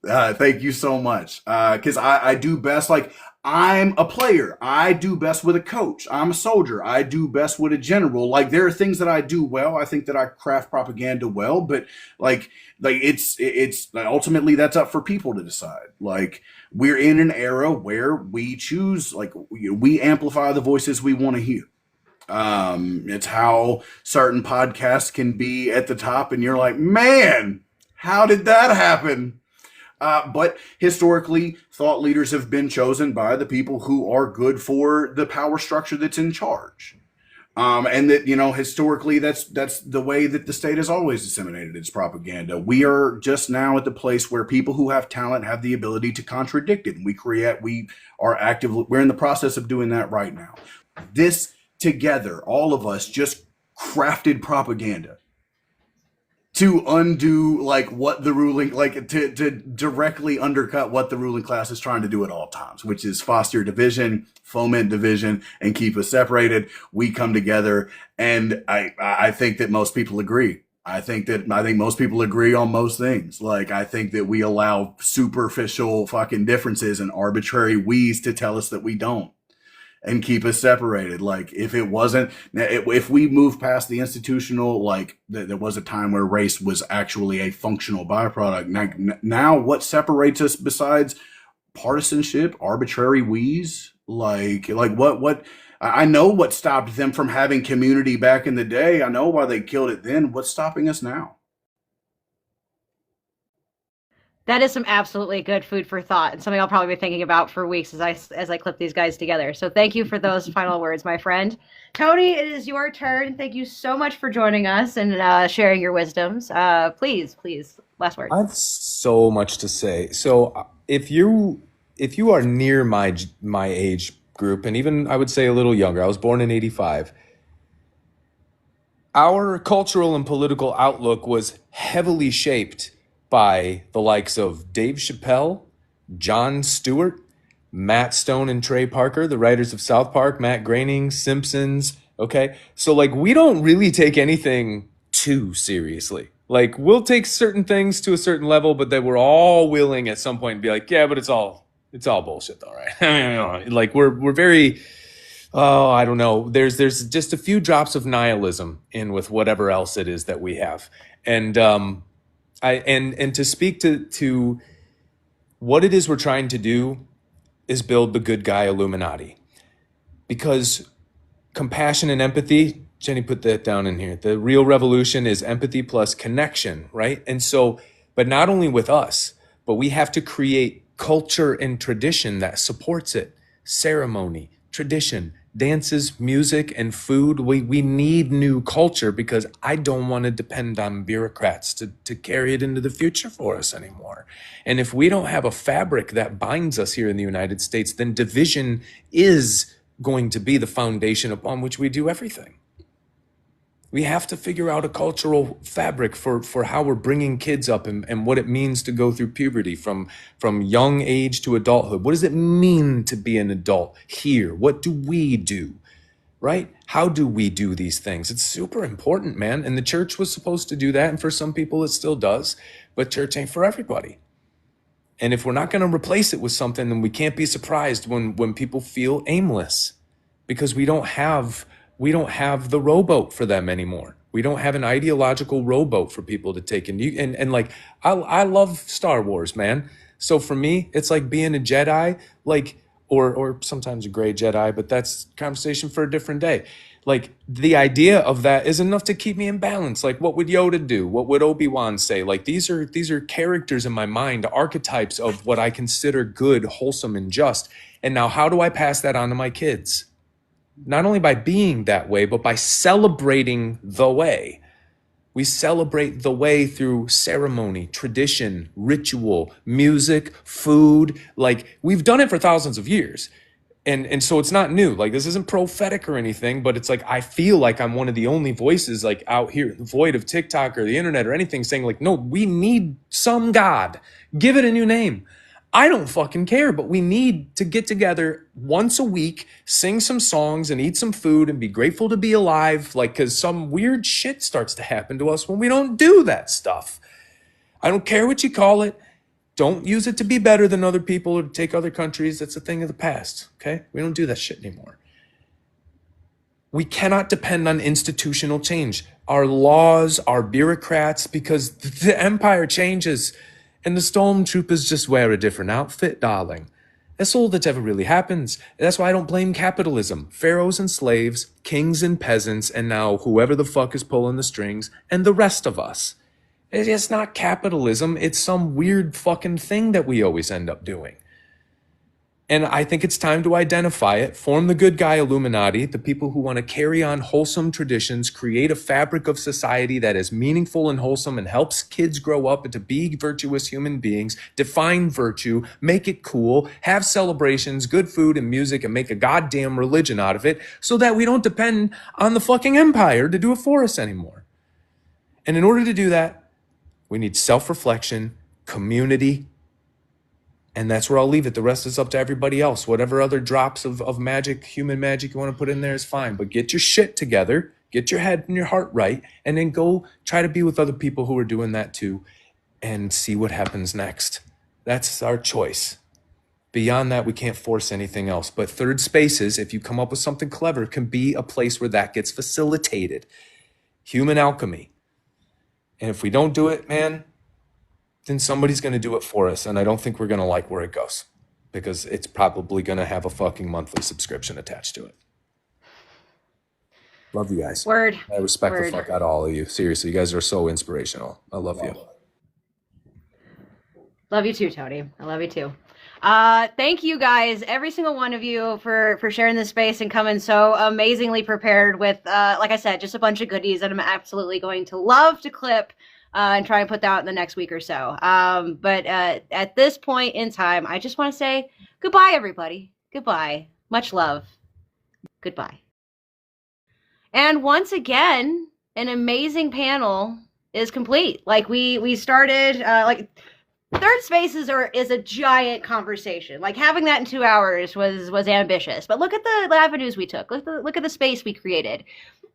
Thank you so much. Because I do best, like I'm a player. I do best with a coach. I'm a soldier. I do best with a general. Like there are things that I do well. I think that I craft propaganda well, but like it's ultimately that's up for people to decide. Like we're in an era where we choose, like we amplify the voices we want to hear. It's how certain podcasts can be at the top and you're like, man, how did that happen? But historically, thought leaders have been chosen by the people who are good for the power structure that's in charge. And that, historically, that's the way that the state has always disseminated its propaganda. We are just now at the place where people who have talent have the ability to contradict it. And we're in the process of doing that right now. This together, all of us just crafted propaganda to undo like what the ruling, like to directly undercut what the ruling class is trying to do at all times, which is foster division, foment division, and keep us separated. We come together, and I think that most people agree. I think most people agree on most things. Like I think that we allow superficial fucking differences and arbitrary we's to tell us that we don't, and keep us separated. Like if we move past the institutional, like there was a time where race was actually a functional byproduct. Now what separates us besides partisanship, arbitrary we's? Like what? I know what stopped them from having community back in the day. I know why they killed it then. What's stopping us now? That is some absolutely good food for thought, and something I'll probably be thinking about for weeks as I clip these guys together. So thank you for those final words, my friend. Tony, it is your turn. Thank you so much for joining us and sharing your wisdoms. Please, last word. I have so much to say. So if you are near my age group, and even I would say a little younger, I was born in 85. Our cultural and political outlook was heavily shaped by the likes of Dave Chappelle, Jon Stewart, Matt Stone and Trey Parker, the writers of South Park, Matt Groening, Simpsons. Okay. So like we don't really take anything too seriously. Like we'll take certain things to a certain level, but then we're all willing at some point to be like, yeah, but it's all bullshit though, right? I mean, like we're very, I don't know. There's just a few drops of nihilism in with whatever else it is that we have. And, and to speak to what it is we're trying to do is build the good guy Illuminati, because compassion and empathy, Jennie put that down in here. The real revolution is empathy plus connection, right? And so, but not only with us, but we have to create culture and tradition that supports it. Ceremony, tradition, dances, music, and food. We need new culture, because I don't want to depend on bureaucrats to carry it into the future for us anymore. And if we don't have a fabric that binds us here in the United States, then division is going to be the foundation upon which we do everything. We have to figure out a cultural fabric for how we're bringing kids up and what it means to go through puberty from young age to adulthood. What does it mean to be an adult here? What do we do, right? How do we do these things? It's super important, man. And the church was supposed to do that. And for some people, it still does. But church ain't for everybody. And if we're not going to replace it with something, then we can't be surprised when people feel aimless, because we don't have the rowboat for them anymore. We don't have an ideological rowboat for people to take. And like, I love Star Wars, man. So for me, it's like being a Jedi, like, or sometimes a gray Jedi, but that's conversation for a different day. Like the idea of that is enough to keep me in balance. Like what would Yoda do? What would Obi-Wan say? Like these are characters in my mind, archetypes of what I consider good, wholesome, and just. And now how do I pass that on to my kids? not only by being that way, but by celebrating the way. We celebrate the way through ceremony, tradition, ritual, music, food. Like, we've done it for thousands of years. And so it's not new. Like, this isn't prophetic or anything, but it's like, I feel like I'm one of the only voices like out here in the void of TikTok or the internet or anything saying like, no, we need some God. Give it a new name. I don't fucking care, but we need to get together once a week, sing some songs and eat some food and be grateful to be alive. Like, cause some weird shit starts to happen to us when we don't do that stuff. I don't care what you call it. Don't use it to be better than other people or to take other countries. That's a thing of the past, okay? We don't do that shit anymore. We cannot depend on institutional change. Our laws, our bureaucrats, because the empire changes and the stormtroopers just wear a different outfit, darling. That's all that ever really happens. That's why I don't blame capitalism. Pharaohs and slaves, kings and peasants, and now whoever the fuck is pulling the strings, and the rest of us. It's not capitalism. It's some weird fucking thing that we always end up doing. And I think it's time to identify it, form the good guy Illuminati, the people who want to carry on wholesome traditions, create a fabric of society that is meaningful and wholesome and helps kids grow up to be virtuous human beings, define virtue, make it cool, have celebrations, good food and music, and make a goddamn religion out of it so that we don't depend on the fucking empire to do it for us anymore. And in order to do that, we need self-reflection, community, and that's where I'll leave it. The rest is up to everybody else. Whatever other drops of magic, human magic you want to put in there is fine. But get your shit together, get your head and your heart right, and then go try to be with other people who are doing that too and see what happens next. That's our choice. Beyond that, we can't force anything else. But third spaces, if you come up with something clever, can be a place where that gets facilitated. Human alchemy. And if we don't do it, man, then somebody's going to do it for us. And I don't think we're going to like where it goes because it's probably going to have a fucking monthly subscription attached to it. Love you guys. Word. I respect the fuck out of all of you. Seriously, you guys are so inspirational. I love you. Love you too, Tony. I love you too. Thank you guys, every single one of you, for sharing this space and coming so amazingly prepared with, like I said, just a bunch of goodies that I'm absolutely going to love to clip and try and put that out in the next week or so. But at this point in time, I just want to say goodbye, everybody. Goodbye. Much love. Goodbye. And once again, an amazing panel is complete. Like we started, third spaces is a giant conversation. Like having that in 2 hours was ambitious. But look at the avenues we took. Look at the space we created.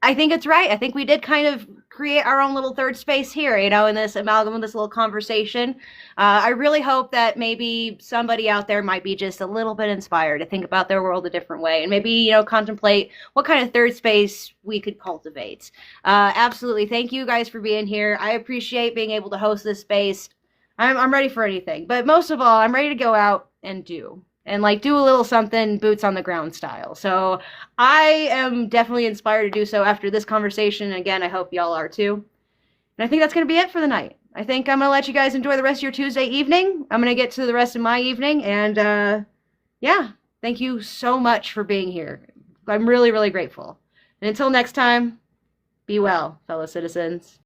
I think it's right. I think we did kind of create our own little third space here, you know, in this amalgam of this little conversation. I really hope that maybe somebody out there might be just a little bit inspired to think about their world a different way and maybe, you know, contemplate what kind of third space we could cultivate. Absolutely. Thank you guys for being here. I appreciate being able to host this space. I'm ready for anything, but most of all, I'm ready to go out and do a little something boots on the ground style. So I am definitely inspired to do so after this conversation. Again, I hope y'all are too. And I think that's going to be it for the night. I think I'm going to let you guys enjoy the rest of your Tuesday evening. I'm going to get to the rest of my evening. And yeah, thank you so much for being here. I'm really, really grateful. And until next time, be well, fellow citizens.